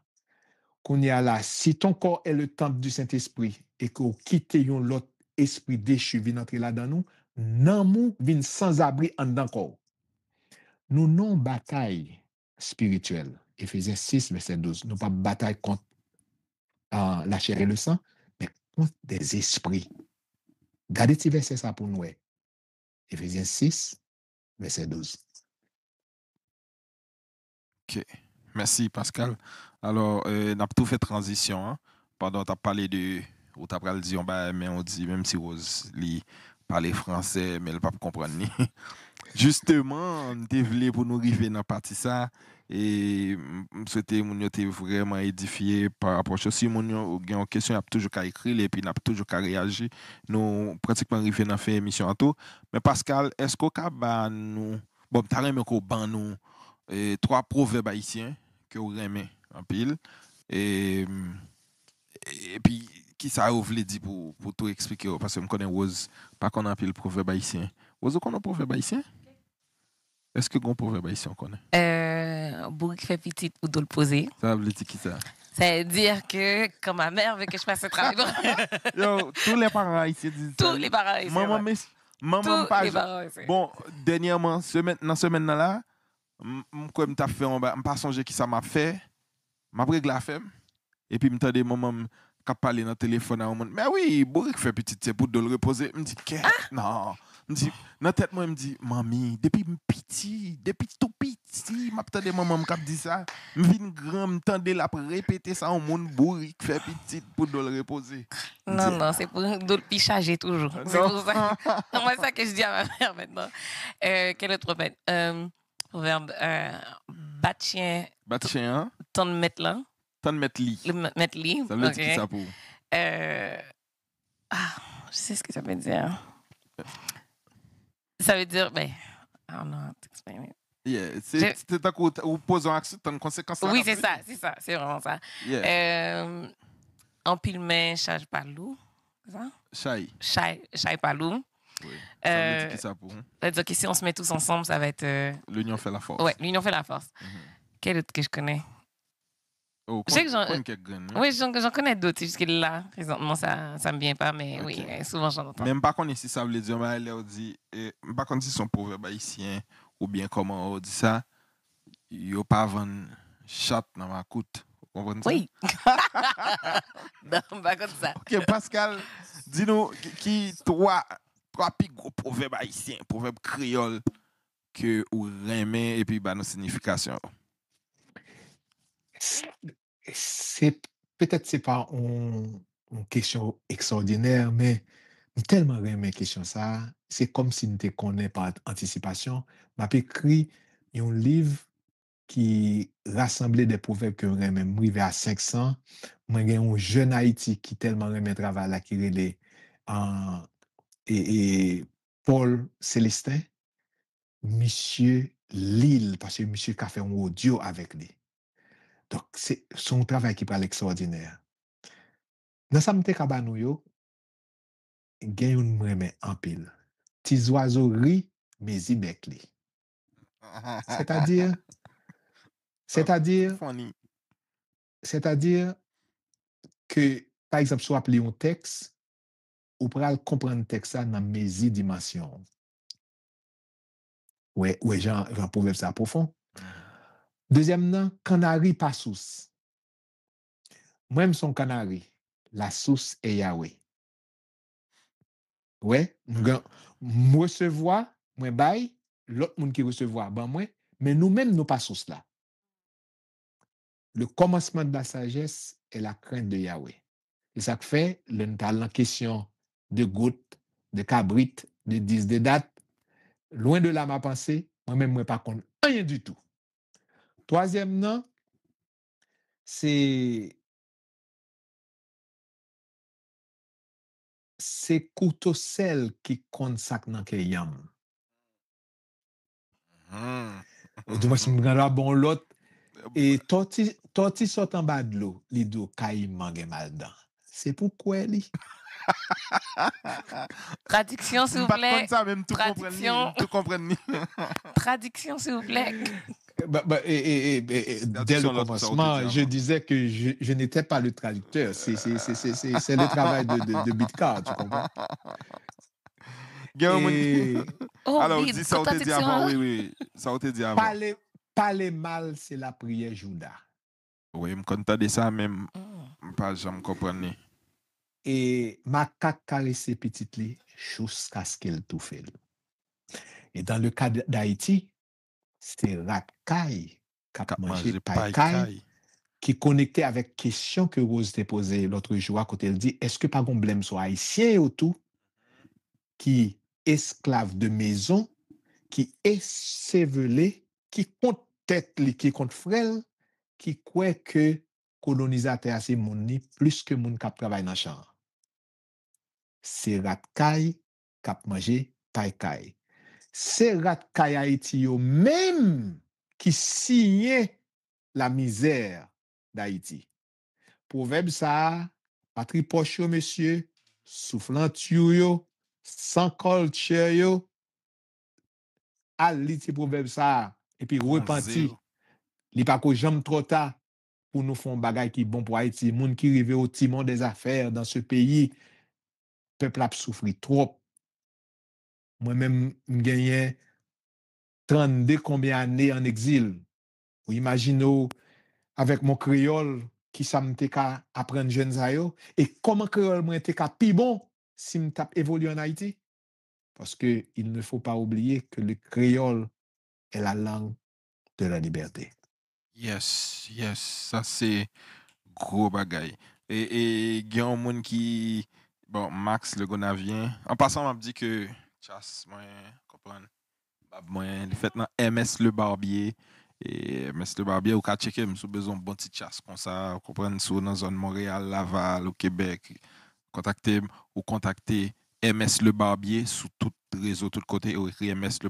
Qu'on y a là, si ton corps est le temple du Saint-Esprit et que vous quittez l'autre esprit déchu vient entrer là-dedans nous, nan vient sans abri en dedans corps. Nous non bataille spirituelle. Éphésiens 6, verset 12. Nous pas bataille contre la chair et le sang, mais contre des esprits. Gardez ce verset ça pour nous. Éphésiens 6, verset 12. Ok, merci Pascal. Alors, on a tout fait transition. Hein? Pendant tu as parlé de, ou tu as dit, mais on dit, même si Rose lit parler français, mais elle ne peut pas comprendre. Justement, on était venu pour nous arriver dans la partie ça. Et c'était mon était vraiment édifié par rapport à ça. Si mon a une question, il a toujours qu'à écrire et puis il a toujours qu'à réagir. Nous pratiquement arrivé dans faire émission à tout. Mais Pascal, est-ce qu'on a nous bon, tu as remis qu'on ban nous trois proverbes haïtiens que vous aimez en pile et puis qui ça vous voulez dire pour tout expliquer parce que je connais Rose pas qu'on a pile proverbe haïtien. Rose qu'on a proverbe haïtien? Est-ce que un proverbe haïtien on connaît? Bourrique fait petite ou le poser. Ça veut dire qui ça? Ça veut dire que quand ma mère veut que je fasse ce travail. Yo, tous les parents haïtiens disent ça. Tous les parents haïtiens. Maman pas. Bon, dernièrement dans semaine là comme t'as fait pas songer qui ça m'a fait. M'a réglé la femme et puis m'tendé maman qui parler dans téléphone à monde. Mais oui, Bourrique fait petite c'est pour de le reposer. Me dit non. Dans tête moi me dit mami depuis petit, depuis tout petit, m'a tande maman me cap dit ça, me vinn grand me tande la répéter ça au monde bourri qui fait petit pour le reposer. Non, c'est pour d'autres puis charger toujours. C'est pour ça. Moi, c'est ça que je dis à ma mère maintenant. Quel autre proverbe? Proverbe, bat chien, Chien, ton mettre là. t'en mettre lit. Le mettre lit. Ça veut dire qui ça pour? Je sais ce que ça veut dire. Ça veut dire, ben, I don't know how to explain it. Yeah, c'est un coup ou pose un action, t'as une conséquence. Oui, c'est ça, c'est vraiment ça. Yeah. En pile main, charge pas loup. C'est ça? Chai pas loup. Oui. Ça veut dire qui ça pour? Ça veut dire que si on se met tous ensemble, ça va être. L'union fait la force. Ouais, l'union fait la force. Quel autre que je connais? Oh, Je sais que j'en connais d'autres, c'est juste que là, présentement, ça me vient pas, mais Okay. oui, souvent j'en entends. Même pas connaître si ça veut dire, mais elle dit, pas connaître si son proverbe haïtien ou bien comment on dit ça, yo pas vendre chat dans ma coute. Vous comprenez ça? Oui. Non, pas comme ça. Ok, Pascal, dis-nous qui trois plus gros proverbes haïtiens, proverbes créoles que ou remet et puis bah nos significations. C'est peut-être c'est pas une question extraordinaire, mais tellement aimé question ça, c'est comme si nous te connaît par anticipation. M'a écrit un livre qui rassemblait des proverbes que j'aimais arrivé à 500. Moi j'ai un jeune Haïti qui tellement aimé travail là qui relait en et Paul Célestin, monsieur Lille parce que monsieur qui a fait un audio avec lui. Donc, c'est son travail qui est extraordinaire. Dans sa mte kabanou yo, gen yon mweme en pile. Tis oiseaux ri, mais y bec li. C'est-à-dire, Funny. c'est-à-dire que, par exemple, si vous appelez un texte, ou pral comprendre le texte ça dans mes dimensions. Ouais, Jean proverbe ça profond. Deuxièmement, canari pas sous. Moi-même son canari, la source est Yahweh. Ouais, moi recevoir, moi bail, l'autre monde qui recevoir, ben moi, mais nous-mêmes nous pas sous là. Le commencement de la sagesse est la crainte de Yahweh. Et ça fait le talent question de gouttes, de cabrites, de 10 de dates. Loin de là ma pensée, moi-même moi pas contre rien du tout. Troisièmement, c'est couteau sel qui compte sac dans ke yam. Du moins si me bon l'autre et torti sort en bas de l'eau, li do kay mange mal dedans. C'est pourquoi li. Traduction, s'il vous plaît. Ça, même tout Traduction. comprendre. Traduction, s'il vous plaît. Dès le commencement, je disais que je n'étais pas le traducteur. C'est le travail de Bitcar, tu comprends? Alors, dis ça, on te dit avant. Oui, ça, on te dit avant. Parler mal, c'est la prière Judas. Oui, je me contente de ça même. Pas jamais comprendre. Et macaque caresser petite li, jusqu'à ce qu'elle tout fait. Et dans le cas d'Haïti, c'est Ratkaï qui a mangé païkaï, qui connectait avec question que Rose t'a posée l'autre jour à côté. Elle dit, est-ce que pas qu'on blâme soit haïtien ou tout, qui esclave de maison, qui est sévelé, qui compte tête, qui compte frêle, qui croit que colonisateur c'est moun ni plus que moun qui travaille dans champ. C'est Ratkaï qui a mangé païkaï. C'est Ratkaï Haïti yo même qui signait la misère d'Haïti. Proverbe ça, patrie poche yo, monsieur, soufflant yo, sans culture yo, al li ti proverbe ça, et puis repenti, li pa ko jam trop tard pour nous faire un bagay qui bon pour Haïti, moun qui rive au timon des affaires dans ce pays, peuple a souffri trop. Moi-même, m'gagné 32 combien d'années en exil. Vous imaginez avec mon créole qui ça m'était qu'à apprendre jeunes ayo et comment créole moi était qu'à pi bon si m'tap évolué en Haïti. parce qu'il ne faut pas oublier que le créole est la langue de la liberté. Yes, yes, ça c'est gros bagay. Et il y a un monde qui, bon, Max le Gonavien, en passant, m'a dit que, chasse, moi, comprendre, moi, le fait dans MS Le Barbier, et MS Le Barbier, ou ka checker, m'sou besoin bon petit chasse comme ça, comprendre, sous dans zone Montréal, Laval, au Québec, contacter ou contacter MS Le Barbier sous tout réseau, tout côté, ou écrit MS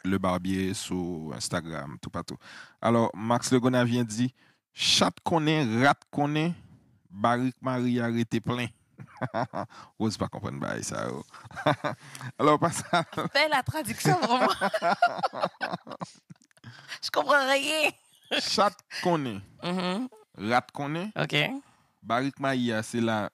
Le Barbier sur Instagram, tout partout. Alors, Max Le Gonavien dit, chat connaît, rat connaît, Barik Marie arrêté plein. Ose pas comprendre bah, ça. Oh. Alors, pas ça. Fais la traduction pour moi. Je comprends rien. Chat connaît, Mhm. rat connaît, OK. Barik Marie, c'est la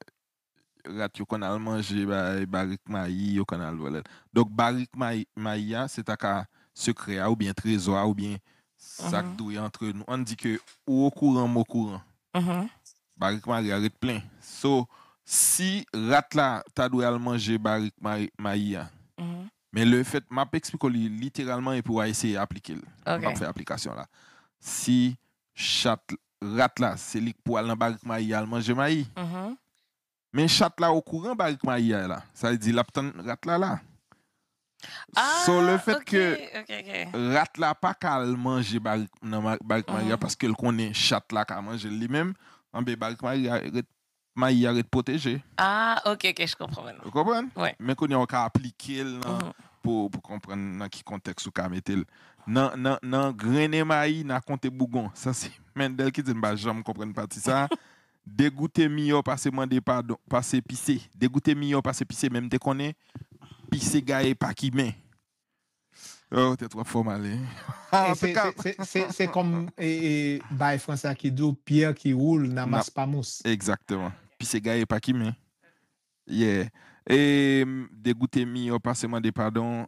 rat yo kon al manger Barik Marie yo kon al voler. Donc Barik Marie c'est ta ka secret ou bien trésor ou bien sac douille entre nous. On dit que ou au courant au courant. Mhm. Barik Marie arrête plein. So si rat là ta doué al manger Barik Marie Mhm. mais le fait m'a expliquer littéralement et pour essayer d'appliquer. On OK. va faire application là. Si chat rat là c'est li pour aller dans Barik Marie al manger Marie. Mhm. Mais chat là au courant Barik Maïa là. Ça veut dire l'aptan rat là. So le fait OK, que OK. rat là pas qu'à manger Barik Maïa parce que le connaît chat là qu'à manger lui-même, en bé Barik Maïa arrête protéger. Ah, OK, je comprends maintenant. Vous comprenez? Ouais. Mais qu'on y a qu'à appliquer Mhm. pour comprendre dans quel contexte ou qu'à mettre. Nan grainer maï n'a compté bougon. Ça c'est Mendel qui dit bah jamais comprendre partie ça. Dégoûter mio passer demander pardon, passer pisser. Dégoûter mio passer pisser même te connaît pisser gaé pas qui main. Oh, t'es trop formalé. Et En tout cas, c'est comme bah, français qui dit pierre qui roule n'amasse pas mousse. exactement. Pisser gaé pas qui main. Yeah. Et dégoûter mio passer demander pardon,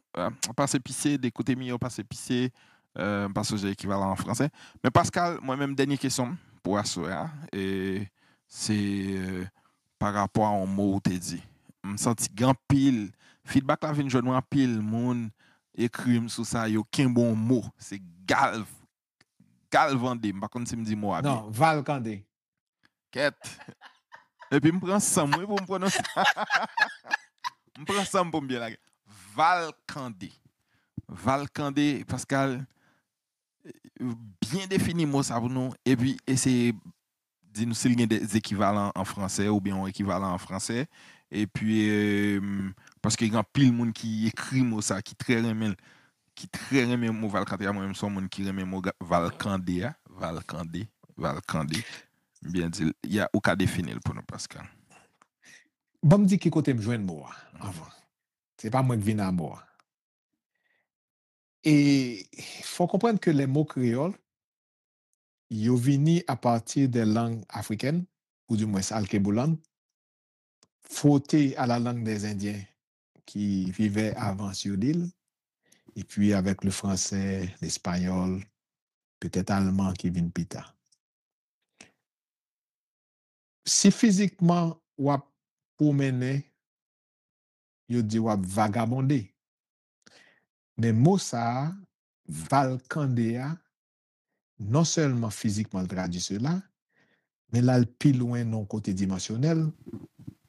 passer pisser, dégoûter mio passer pisser parce que j'ai équivalent en français. Mais Pascal, moi-même dernière question pour assurer et c'est par rapport à un mot que tu dit. Je me sens grand pile feedback la vinn jeune moi pile monde écrit sur ça yo qu'un bon mot, c'est galvandé, par contre si me dit mot à bien. Non, Valcandé. Quête. Et puis me prend ça moi pour me prononcer. Me prend ça pour me bien la Valcandé. Valcandé Pascal bien défini mot ça pour nous et puis essayer dis-nous s'il y a des équivalents en français ou bien un équivalent en français. Et puis, parce qu'il y a pile de monde qui écrit mot ça, qui très remet mot Valcandé. Moi-même, son monde qui remet mot Valcandé, Valcandé. Bien dit, il y a aucun définir pour nous, Pascal. Bon, me dit qui côté me joindre moi avant. C'est pas moi qui viens à moi. Et il faut comprendre que les mots créoles, ils viennent à partir des langues africaines, ou du moins alkeboulan, frottés à la langue des Indiens qui vivaient avant sur l'île, et puis avec le français, l'espagnol, peut-être allemand qui vient plus tard. Si physiquement, ou pour mener, yo dit ou vagabonder. Mais mot ça, valcandéa, non seulement physiquement le traduit cela, mais là, le plus loin non côté dimensionnel,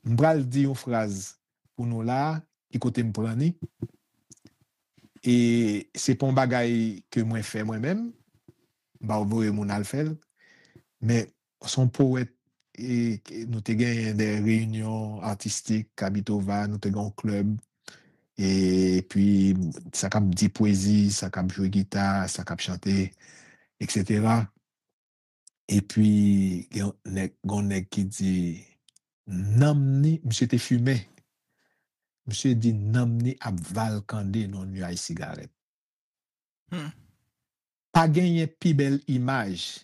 m'bral dit une phrase pour nous là, qui côté m'prani, et c'est pas un bagay que moi fait moi-même, bah voye mon alfel, mais son poète et nous te gagné des réunions artistiques à Bitova, nous te gagné un club et puis ça cap dit poésie, ça cap jouer guitare, ça cap chanter, etc. Et puis gon nèg qui dit namni monsieur te fumé. Monsieur dit namni ap valkande non nuit à cigarette. Pas gagné pi belle image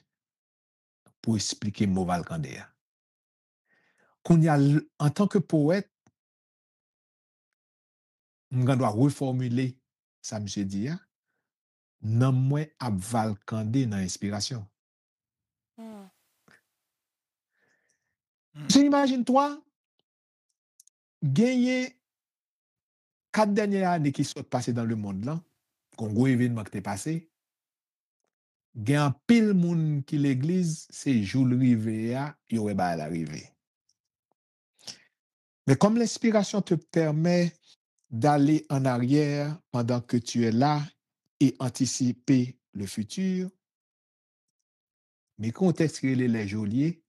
pour expliquer mot valkande. Qu'on y a en tant que poète, on doit reformuler ça monsieur dit nan mwen ap valkande nan inspiration. Tu imagines toi gagner 4 dernières années qui sont passées dans le monde là, qu'on gros événement qui est passé, gen pile moun qui l'église, c'est jour rivé a, yo wè ba l'arrivée. Mais comme l'inspiration te permet d'aller en arrière pendant que tu es là et anticiper le futur, mais contexte les geôliers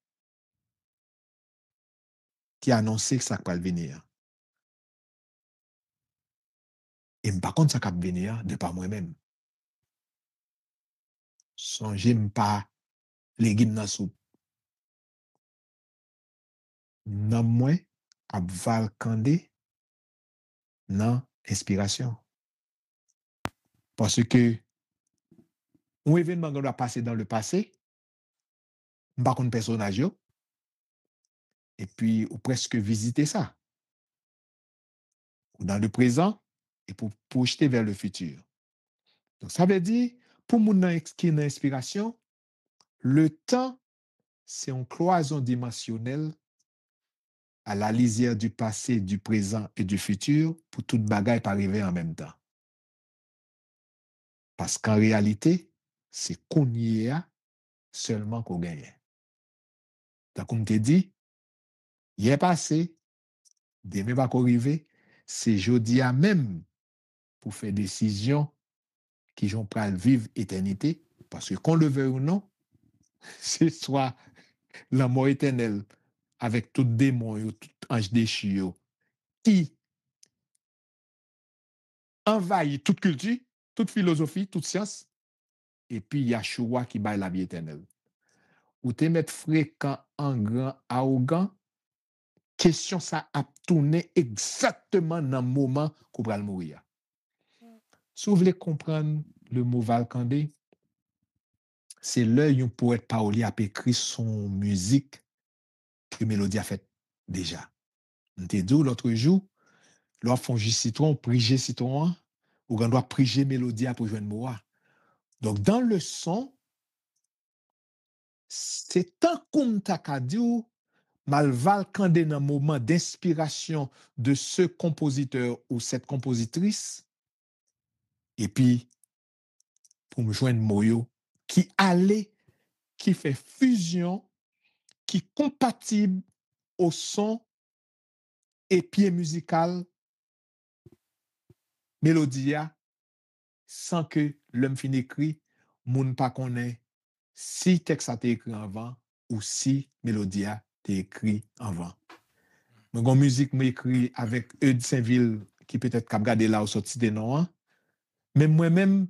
qui annonçait que ça va venir. Et par contre, ça va venir de par moi-même. Songez pas les guides dans soupe. Non moins à valcandé dans inspiration. Parce que un événement qui doit passer dans le passé, par contre personnage et puis ou presque visiter ça. Ou dans le présent et pour projeter vers le futur. Donc ça veut dire pour mon qui une inspiration, le temps c'est une cloison dimensionnelle à la lisière du passé, du présent et du futur pour toute bagaille pas arriver en même temps. Parce qu'en réalité, c'est qu'on y a seulement qu'on gagne. Donc, comme te dit, hier passé, demain va arriver, c'est jeudi à même pour faire décision qui j'en prends vivre éternité, parce que qu'on le veut ou non, c'est soit la mort éternelle avec tout démon, tout ange déchu, qui envahit toute culture, toute philosophie, toute science, et puis Yahshua qui baille la vie éternelle. Ou te mettre fréquent, en grand, arrogant, question ça a tourné exactement dans le moment qu'on va mourir. Si vous voulez comprendre le mot Valcandé, c'est l'œil un poète parolier a écrit son musique que Mélodie a fait déjà. On t'a dit l'autre jour, l'on font jus citron, priger citron, ou on doit priger Mélodie pour joindre moi. Donc dans le son, c'est un comme takadio malval Kandé dans un moment d'inspiration de ce compositeur ou cette compositrice, et puis pour me joindre Moyo, qui allait, qui fait fusion, qui est compatible au son et pied musical, mélodia, sans que l'homme fin écrit, moun pas connaît si texte a été écrit avant ou si mélodia a écrit avant. Mon musique m'écrit avec Eudes Saint-Ville qui peut-être cap garder là au sorti des noms. Mais moi-même,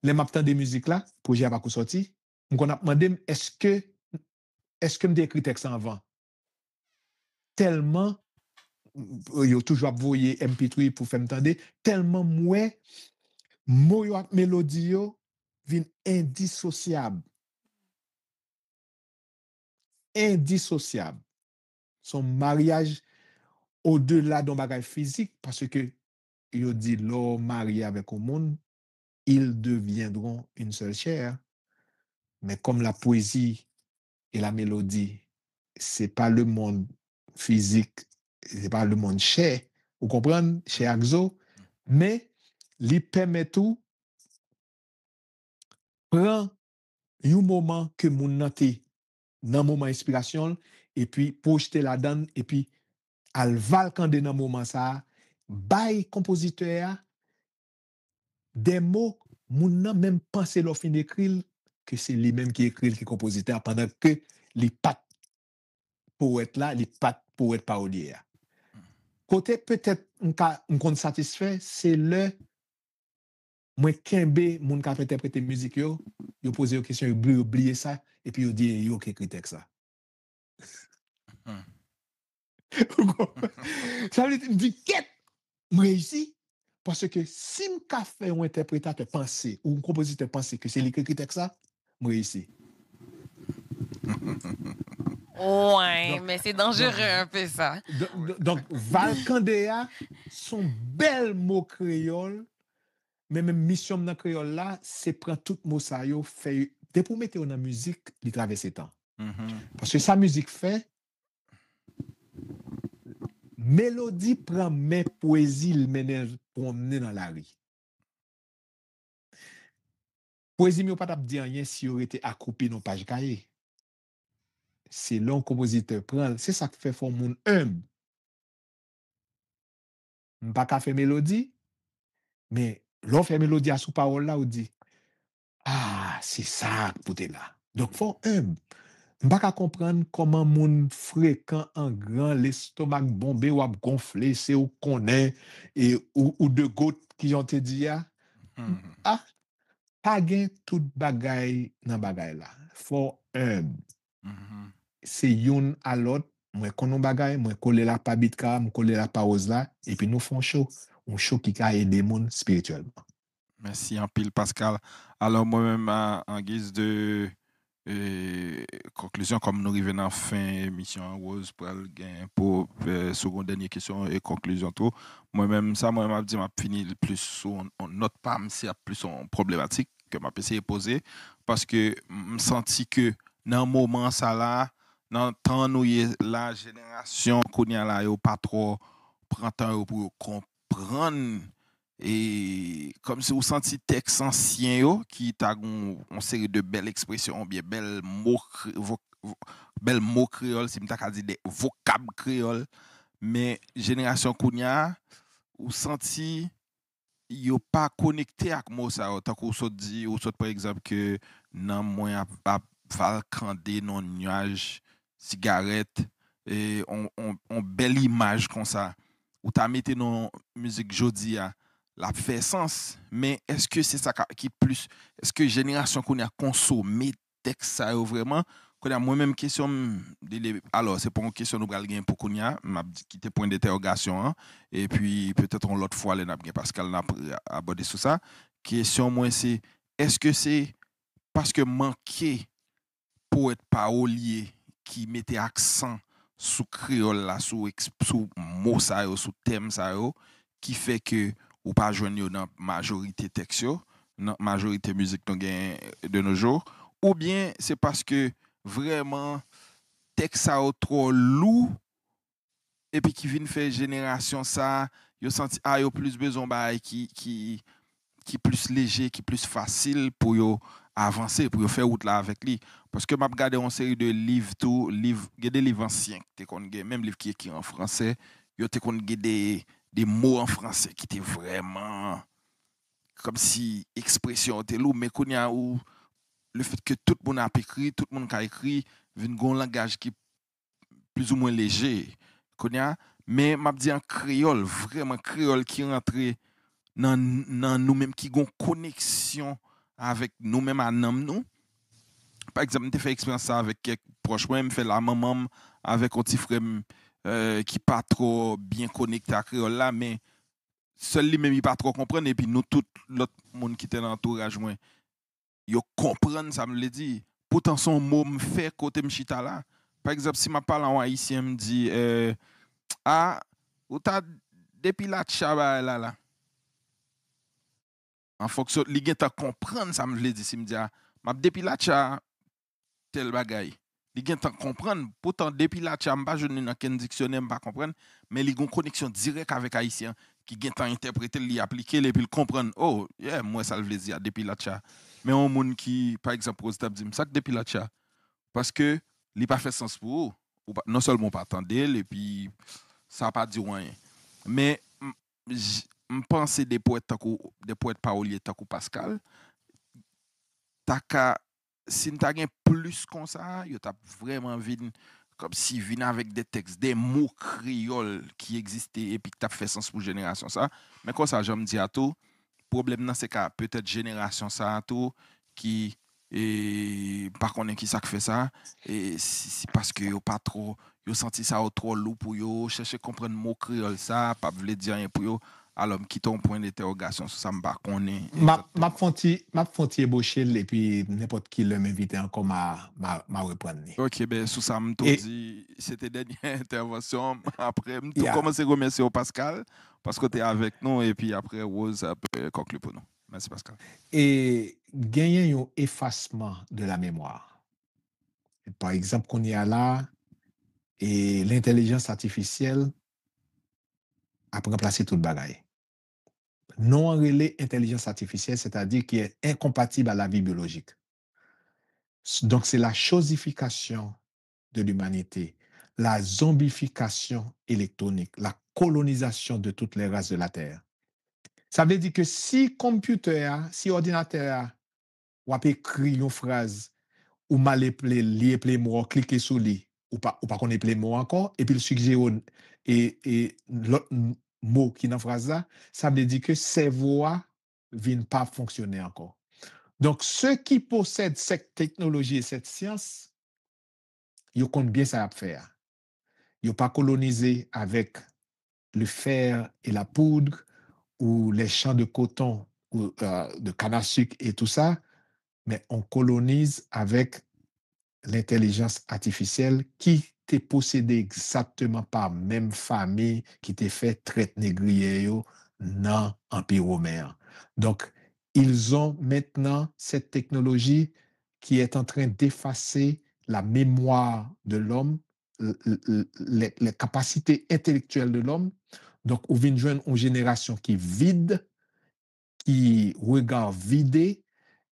les m'attend des musiques là, projet pas sorti, on a demandé est-ce que me écrit texte avant. Tellement yo toujours voyer MP3 pour faire m'entendre tellement moi moyo ak mélodie yo vin indissociable. Indissociable. Son mariage au-delà d'un bagage physique parce que yo dit l'homme marié avec un monde, ils deviendront une seule chair. Mais comme la poésie et la mélodie, c'est pas le monde physique, c'est pas le monde chair, vous comprenez, chez Axo, mais lui permet tout prend un moment que mon nanté dans moment inspiration et puis projeter la donne et puis al valcande dans moment ça bay compositeur des mots mon nan même penser leur fin d'écrire que c'est lui même qui écrit qui compositeur pendant que les pattes poète là les pattes poète parolier côté peut-être on compte satisfait c'est le moi kembe moun ka interpréter musique yo poser une question yo oublier ça et puis yo dit yo qui écrit texte ça. Ça veut dire me dit quête réussi parce que si m'ka fait un interprétateur penser ou un compositeur penser que c'est lui qui écrit texte ça, réussi. Ouais, mais c'est dangereux un peu ça. Donc Valcandéa son bel mot créole mais même mission dans créole là, c'est prendre tout mot ça yo fait dès pour mettre dans la musique, il traverse temps. Parce que sa musique fait Mélodie prend mes poésies, le mène promener dans la rue. Poésie, mais pas t'a dit rien si aurait été accroupi dans page cahier. C'est long compositeur prend, c'est ça qui fait font monde humble. M'pas qu'à faire mélodie, mais l'on fait mélodie à sous parole là ou dit ah, c'est ça pour t'es là. Donc faut humble. M'pas qu'à comprendre comment moun fréquent en grand l'estomac bombé ou a gonflé, c'est ou connaît et ou de gouttes qui ont te dit ah, pas gain tout bagay nan bagay là. Faut humble. C'est yon à l'autre, moi konon bagay, moi coller la pa bitka, moi coller la pa rose là, et puis nous font show. Un show qui a aidé moun spirituellement. Merci en pile, Pascal. Alors, moi-même, en guise de conclusion, comme nous arrivons en fin émission, Rose, pour seconde dernière question et conclusion, tout. Moi-même, ça, moi-même, je fini plus sur notre PAM, c'est plus en problématique que ma essayé de poser, parce que je senti que dans le moment, ça là, dans le temps où la génération qu'on y a là, yo pas trop prend temps pour comprendre. Et comme si vous sentez texte ancien qui t'a une série de belles expressions, bien belles mots créoles, si m'ta dit des vocables créoles, mais génération kounya, vous senti yo pas connecté avec mots ça, tant qu'on se dit ou par exemple que nan moyen à valcander non nuage cigarette et on belle image comme ça ou t'as mis dans musique jodi a la fait sens, mais est-ce que c'est ça qui plus, est-ce que génération qu'on a consommé texte ça vraiment, qu'on a moi-même question, alors c'est pas une question nous pral gain pour qu'on a, m'a quitté point d'interrogation, hein, et puis peut-être on l'autre fois les n'a Pascal n'a abordé sur ça. Question moi c'est, est-ce que c'est parce que manquer poète parolier qui mettait accent sous créole là, sous mot ça, sous thème ça, qui fait que ou pas joindre dans majorité texte, dans majorité musique de nos jours, ou bien c'est parce que vraiment texte ça trop lourd et puis qui vient faire génération ça, yo senti yo plus besoin bail qui plus léger, qui plus facile pour yo avancer, pour yo faire route là avec lui, parce que m'a regardé une série de livres des livres anciens, même livres qui écrit en français, yo te kon des mots en français qui étaient vraiment comme si expression était lourd, mais qu'on y a où le fait que tout le monde a écrit, tout le monde a écrit, vient un langage qui est plus ou moins léger, qu'on y a, mais m'a dit en créole, vraiment créole qui rentre dans nous-mêmes, qui ont une connexion avec nous-mêmes à nous. Par exemple, je fais expérience avec quelques proches, moi, je fais la maman avec un petit frère qui pas trop bien connecté à créole là, mais seul lui-même il pas trop comprendre et puis nous tout l'autre monde qui était dans l'entourage moi yo comprendre ça me le dit. Pourtant son mot me fait côté m'chita là. Par exemple si m'a parle en haïtien me dit ou ta depuis la chaba là. En fonction li gen ta comprendre ça me le dit si me dit m'a depuis la cha tel bagay. Li gen tan comprendre, pourtant depuis là tu pas je dans quel dictionnaire pas comprendre, mais li gon connexion direct avec haïtien qui gen tan interpréter li appliquer et puis le comprendre. Oh, yeah, moi ça le veut dire depuis là mais un monde qui par exemple aux États-Unis ça depuis là parce que li pas fait sens pour ou non seulement pas attendre et puis ça pas dit rien. Mais je pense des poètes paroliers tant que Pascal ta si tu as plus comme ça, tu as vraiment vu comme si vient avec des textes, des mots créoles qui existaient et puis que tu as fait sens pour génération ça. Mais comme ça, je me dis à tout, problème c'est que peut-être génération ça à tout qui et par contre qui ça fait ça et c'est parce que yo pas trop yo senti ça trop lourd pour yo chercher comprendre mot créole ça pas veut dire rien pour yo alors qui ton point d'interrogation sur ça me pas connaît m'a fonti ébaucher et puis n'importe qui le m'inviter encore m'a reprendre. OK ben sous ça me dit c'était dernière intervention après tout commencer à remercier au Pascal parce que tu es avec nous et puis après Rose peut conclure pour nous. Merci Pascal. Et gagner un effacement de la mémoire. Par exemple, qu'on y a là, et l'intelligence artificielle a remplacé tout le bagaille. Non relais intelligence artificielle, c'est-à-dire qui est incompatible à la vie biologique. Donc, c'est la chosification de l'humanité, la zombification électronique, la colonisation de toutes les races de la Terre. Ça veut dire que si computer, si ordinateur, ou a écrit une phrase, ou mal lié les mots, cliquer sur lui, ou pas connaître les mots encore, et puis le suggérer et l'autre mot qui est dans la phrase là, ça veut dire que ces voix ne viennent pas fonctionner encore. Donc, ceux qui possèdent cette technologie et cette science, ils comptent bien ça à faire. Ils n'ont pas colonisé avec le fer et la poudre ou les champs de coton ou de canne à sucre et tout ça, mais on colonise avec l'intelligence artificielle qui t'est possédée exactement par la même famille qui t'est fait traite négrier dans l'Empire romain. Donc, ils ont maintenant cette technologie qui est en train d'effacer la mémoire de l'homme, les capacités intellectuelles de l'homme. Donc, on vient de joindre une génération qui est vide, qui regarde vidé,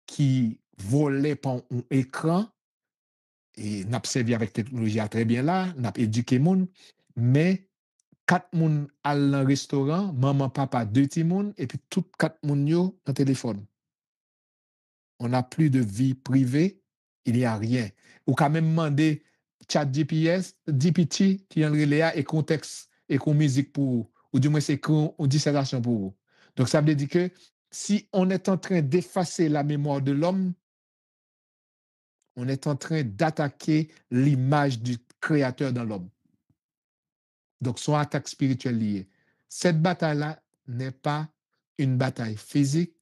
qui volait par un écran, et n'a servi avec technologie à très bien là, n'a éduqué moun, mais 4 moun à un restaurant, maman, papa, 2 petits moun, et puis tout 4 moun yo dans téléphone. On n'a plus de vie privée, il n'y a rien. Ou quand même demander chat GPS, DPT, qui en relais et contexte et con musique pour vous, ou du moins c'est une dissertation pour vous. Donc ça veut dire que si on est en train d'effacer la mémoire de l'homme, on est en train d'attaquer l'image du créateur dans l'homme. Donc, son attaque spirituelle liée. Cette bataille-là n'est pas une bataille physique,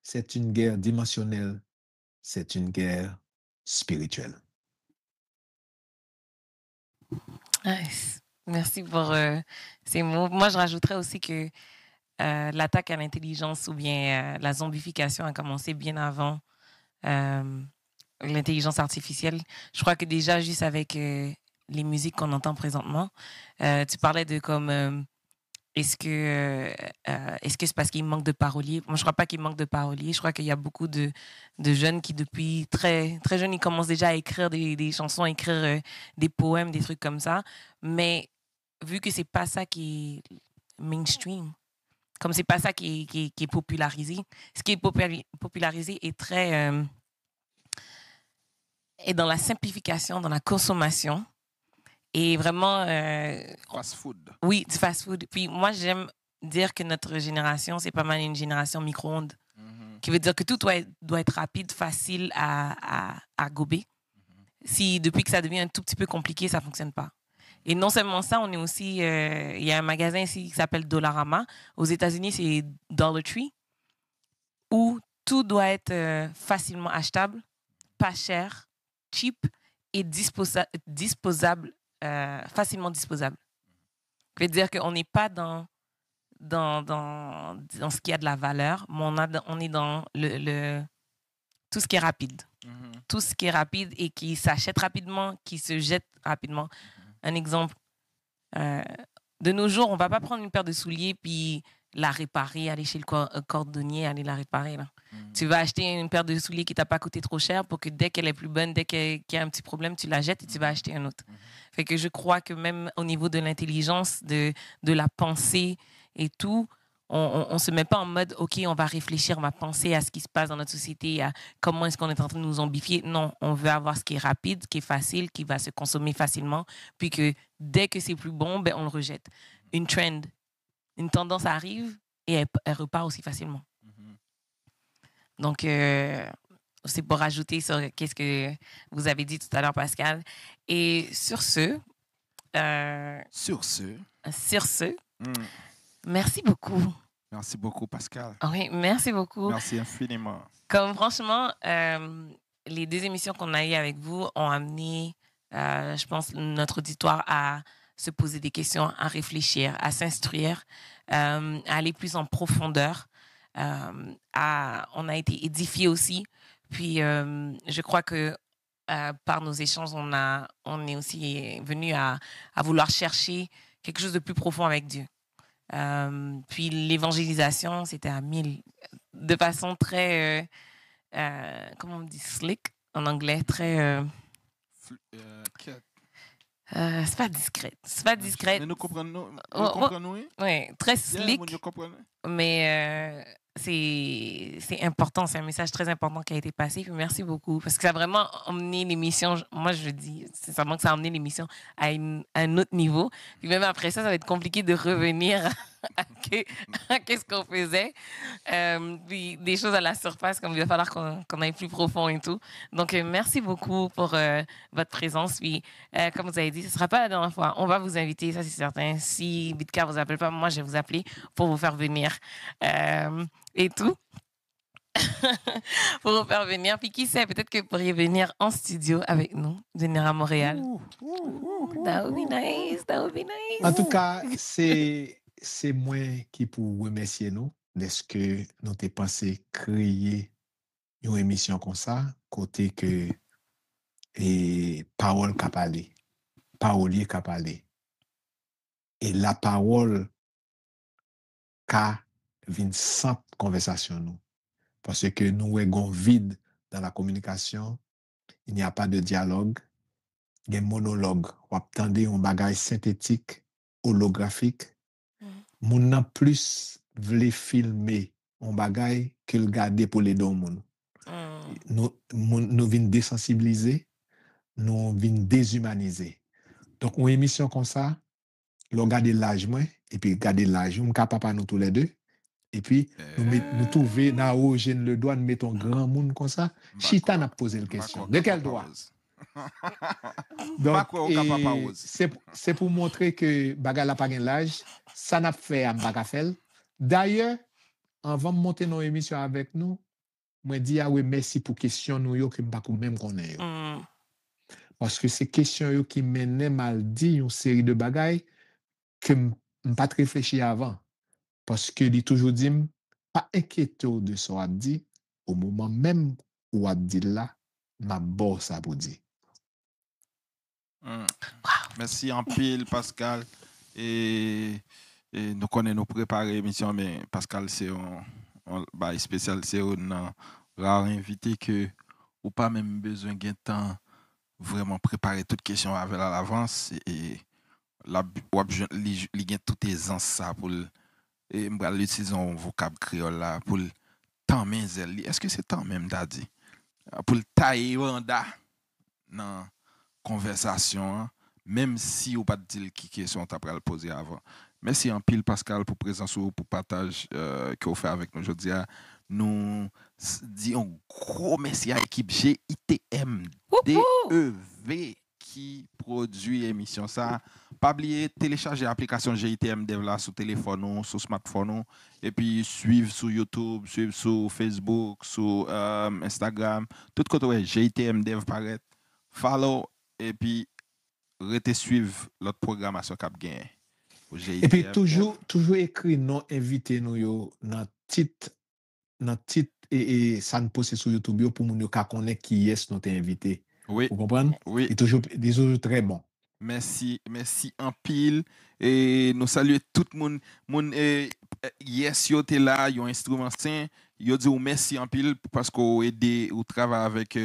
c'est une guerre dimensionnelle, c'est une guerre spirituelle. Nice. Merci pour ces mots. Moi, je rajouterais aussi que l'attaque à l'intelligence ou bien la zombification a commencé bien avant l'intelligence artificielle. Je crois que déjà, juste avec les musiques qu'on entend présentement, tu parlais de comme... est-ce que c'est parce qu'il manque de paroliers? Moi, je ne crois pas qu'il manque de paroliers. Je crois qu'il y a beaucoup de jeunes qui, depuis très, très jeunes, ils commencent déjà à écrire des chansons, à écrire des poèmes, des trucs comme ça. Mais vu que ce n'est pas ça qui est mainstream, comme ce n'est pas ça qui est popularisé, ce qui est popularisé est très... est dans la simplification, dans la consommation. Et vraiment... fast food. Oui, du fast food. Puis moi, j'aime dire que notre génération, c'est pas mal une génération micro-ondes. Qui veut dire que tout doit être rapide, facile à gober. Si depuis que ça devient un tout petit peu compliqué, ça ne fonctionne pas. Et non seulement ça, on est aussi... il y a un magasin ici qui s'appelle Dollarama. Aux États-Unis, c'est Dollar Tree, où tout doit être facilement achetable, pas cher, cheap et disposable. Facilement disposable. Je veux dire qu'on n'est pas dans ce qui a de la valeur, mais on est dans tout ce qui est rapide. Tout ce qui est rapide et qui s'achète rapidement, qui se jette rapidement. Un exemple, de nos jours, on ne va pas prendre une paire de souliers puis la réparer, aller chez le cordonnier, aller la réparer. Là. Tu vas acheter une paire de souliers qui ne t'a pas coûté trop cher pour que dès qu'elle est plus bonne, dès qu'il y a un petit problème, tu la jettes et tu vas acheter un autre. Fait que je crois que même au niveau de l'intelligence, de la pensée et tout, on ne se met pas en mode, OK, on va réfléchir, on va penser à ce qui se passe dans notre société, à comment est-ce qu'on est en train de nous zombifier. Non, on veut avoir ce qui est rapide, qui est facile, qui va se consommer facilement, puis que dès que c'est plus bon, ben, on le rejette. Une trend, une tendance arrive et elle repart aussi facilement. Donc, c'est pour rajouter sur qu'est-ce que vous avez dit tout à l'heure, Pascal. Et sur ce... merci beaucoup. Merci beaucoup, Pascal. Oui, merci beaucoup. Merci infiniment. Comme franchement, les 2 émissions qu'on a eues avec vous ont amené, je pense, notre auditoire à se poser des questions, à réfléchir, à s'instruire, à aller plus en profondeur. On a été édifiés aussi. Puis, je crois que par nos échanges, on est aussi venu à vouloir chercher quelque chose de plus profond avec Dieu. Puis l'évangélisation, c'était à 1000, de façon très, comment on dit, slick en anglais, très... c'est pas discret. C'est pas discret. Mais nous comprenons, oui? Oui, très slick. Nous comprenons. Mais c'est important, c'est un message très important qui a été passé. Puis merci beaucoup parce que ça a vraiment emmené l'émission, moi je dis, c'est vraiment que ça a emmené l'émission à un autre niveau. Puis même après ça va être compliqué de revenir à qu'est-ce qu'on faisait. Puis des choses à la surface, comme il va falloir qu'on aille plus profond et tout. Donc merci beaucoup pour votre présence. Puis comme vous avez dit, ce ne sera pas la dernière fois. On va vous inviter, ça c'est certain. Si Bitcar ne vous appelle pas, moi je vais vous appeler pour vous faire venir. Et tout. Pour vous faire venir. Puis qui sait, peut-être que vous pourriez venir en studio avec nous, venir à Montréal. That would be nice. That would be nice. En tout cas, c'est moi qui pour remercier nous de ce que nous t'ai pensé créer une émission comme ça, côté que et parole qu'a parlé, parolier qu'a parlé. Et la parole qu'a vient sans conversation nous. Parce que nous avons vide dans la communication, il n'y a pas de dialogue, il y a un monologue. On attendait un bagage synthétique, holographique. Moun nan plus vle filmer un bagage que le garder pour les deux moun. Nous vin désensibiliser, nous vin déshumaniser. Donc, une émission comme ça, l'on garde l'âge moins, et puis garder l'âge, on capable nous tous les deux. Et puis, nous trouver dans haut, le doigt, nous mettons grand monde comme ça. Chita n'a posé la question. De quel droit? Donc, c'est pour montrer que baga la pas l'âge, ça n'a fait à baga faire. D'ailleurs, avant de monter nos émissions avec nous, moi dis ah oui merci pour question nous yo que m'pa même connaît. Parce que ces questions yo qui mènent mal dit une série de bagailles que m'pas réfléchi avant. Parce que il toujours dit pas inquiété de ce qu'on dit au moment même où on dit là m'a bon ça pour dire. Merci en pile Pascal et nous connaissons nous préparer l'émission mais Pascal c'est un spécial c'est un rare invité que ou pas même besoin de temps vraiment préparer toutes questions avec à l'avance et la il gagne toutes les ans ça pour et m'bral l'utiliser un vocable créole là pour temps même est-ce que c'est temps même d'adi pour tailler wanda non conversation même si ou pas dire qui question tu après le poser avant. Merci en pile Pascal pour présence ou pour partage que vous fait avec nous aujourd'hui. Nous disons gros merci à l'équipe GITM DEV qui produit l'émission ça. Pas oublier télécharger l'application GITM Dev là sur téléphone ou sur smartphone et puis suivre sur YouTube, suivre sur Facebook, sur Instagram, tout côté GITM Dev paraît. Follow et puis restez suivre l'autre programmation cap gain. Et puis toujours écrit non invité nous yo dans titre et ça nous poste sur YouTube pour nous connaître qui est notre invité. Oui. Vous comprenez? Oui. Et toujours très bon. Merci en pile et nous saluons tout le monde yes yo t'es là, yo instrument sain, yo dit merci en pile parce qu'on aidé au travail avec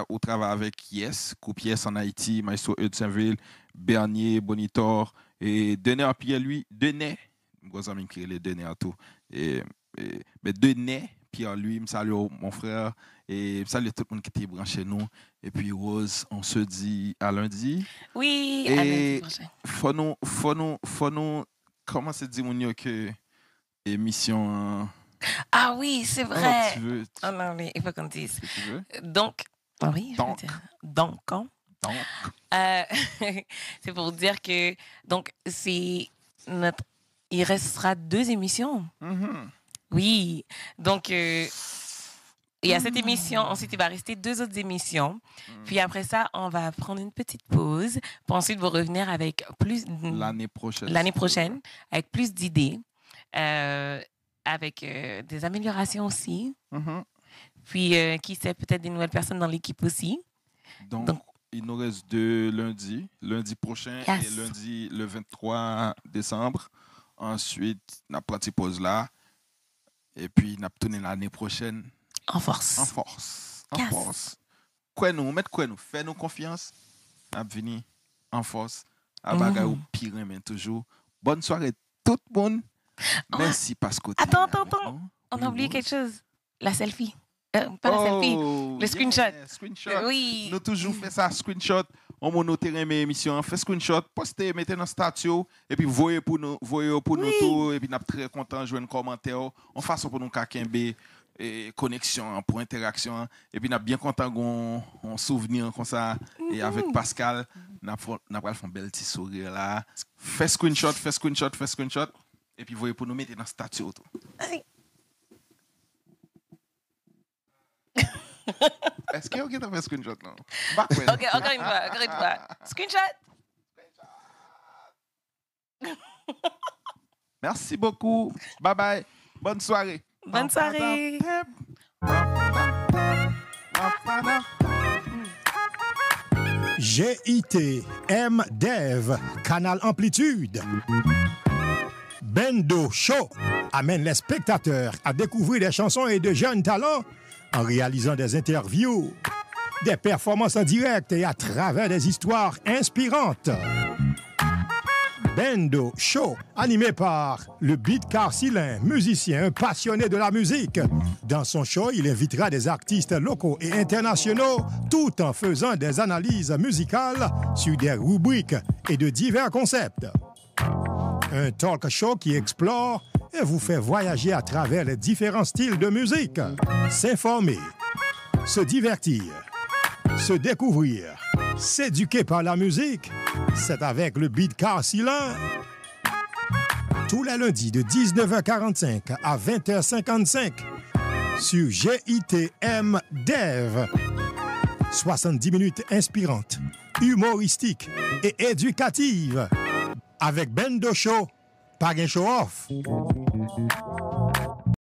au travail avec Yes, Coupiès en Haïti, Maestro Eudsainville, Bernier, Bonitor et Dené Pierre lui, Dené, gros ami qui les Dené à tout mais Dené Pierre lui, me salue mon frère et me salue tout le monde qui était branché nous et puis Rose, on se dit à lundi. Oui, et à lundi prochain. Faut nous comment se dit mon que émission Ah oui, c'est vrai. Oh non, mais il faut qu'on dise. Tu veux? Donc, oui, je veux dire. Donc. C'est pour dire que donc c'est il restera 2 émissions. Oui, donc il y a cette émission, ensuite il va rester 2 autres émissions. Puis après ça, on va prendre une petite pause pour ensuite vous revenir avec plus l'année prochaine avec plus d'idées. Avec des améliorations aussi. Puis, qui sait, peut-être des nouvelles personnes dans l'équipe aussi. Donc il nous reste 2 lundi prochain et lundi le 23 décembre. Ensuite, on a pris une pause là. Et puis, on a tourné l'année prochaine. En force. En force. En Yes. force. Quoi nous? Mettre quoi nous? Fais-nous confiance. On a venu en force. À bagarre ou pire, mais toujours. Bonne soirée tout le monde. Merci parce que Attends. On a oublié quelque chose. La selfie. Pas la selfie. Le screenshot. Screenshot. Oui. Nous toujours fait ça, screenshot. On m'a noté mes émissions. Fait screenshot, postez, mettez dans le statut. Et puis voyez pour nous tout. Et puis nous sommes très contents de jouer un commentaire. On fasse pour nous kakembe. Et connexion pour interaction et puis nous bien content qu'on souvenir comme ça et avec Pascal n'a pas fait un bel petit sourire là fait screenshot et puis voyez pour nous mettre dans statut auto. Est-ce que OK t'as fait screenshot là? OK, encore une fois. Screenshot. Merci beaucoup. Bye bye. Bonne soirée. Bonne soirée. GITM Dev, Canal Amplitude. Bendo Show amène les spectateurs à découvrir des chansons et de jeunes talents en réalisant des interviews, des performances en direct et à travers des histoires inspirantes. Bendo Show, animé par le Beat Carcilin, musicien passionné de la musique. Dans son show, il invitera des artistes locaux et internationaux tout en faisant des analyses musicales sur des rubriques et de divers concepts. Un talk show qui explore et vous fait voyager à travers les différents styles de musique. S'informer, se divertir, se découvrir, s'éduquer par la musique, c'est avec le Beat Carcilin. Tous les lundis de 19h45 à 20h55 sur GITM Dev. 70 minutes inspirantes, humoristiques et éducatives. Avec Bendo Show, pas un show-off.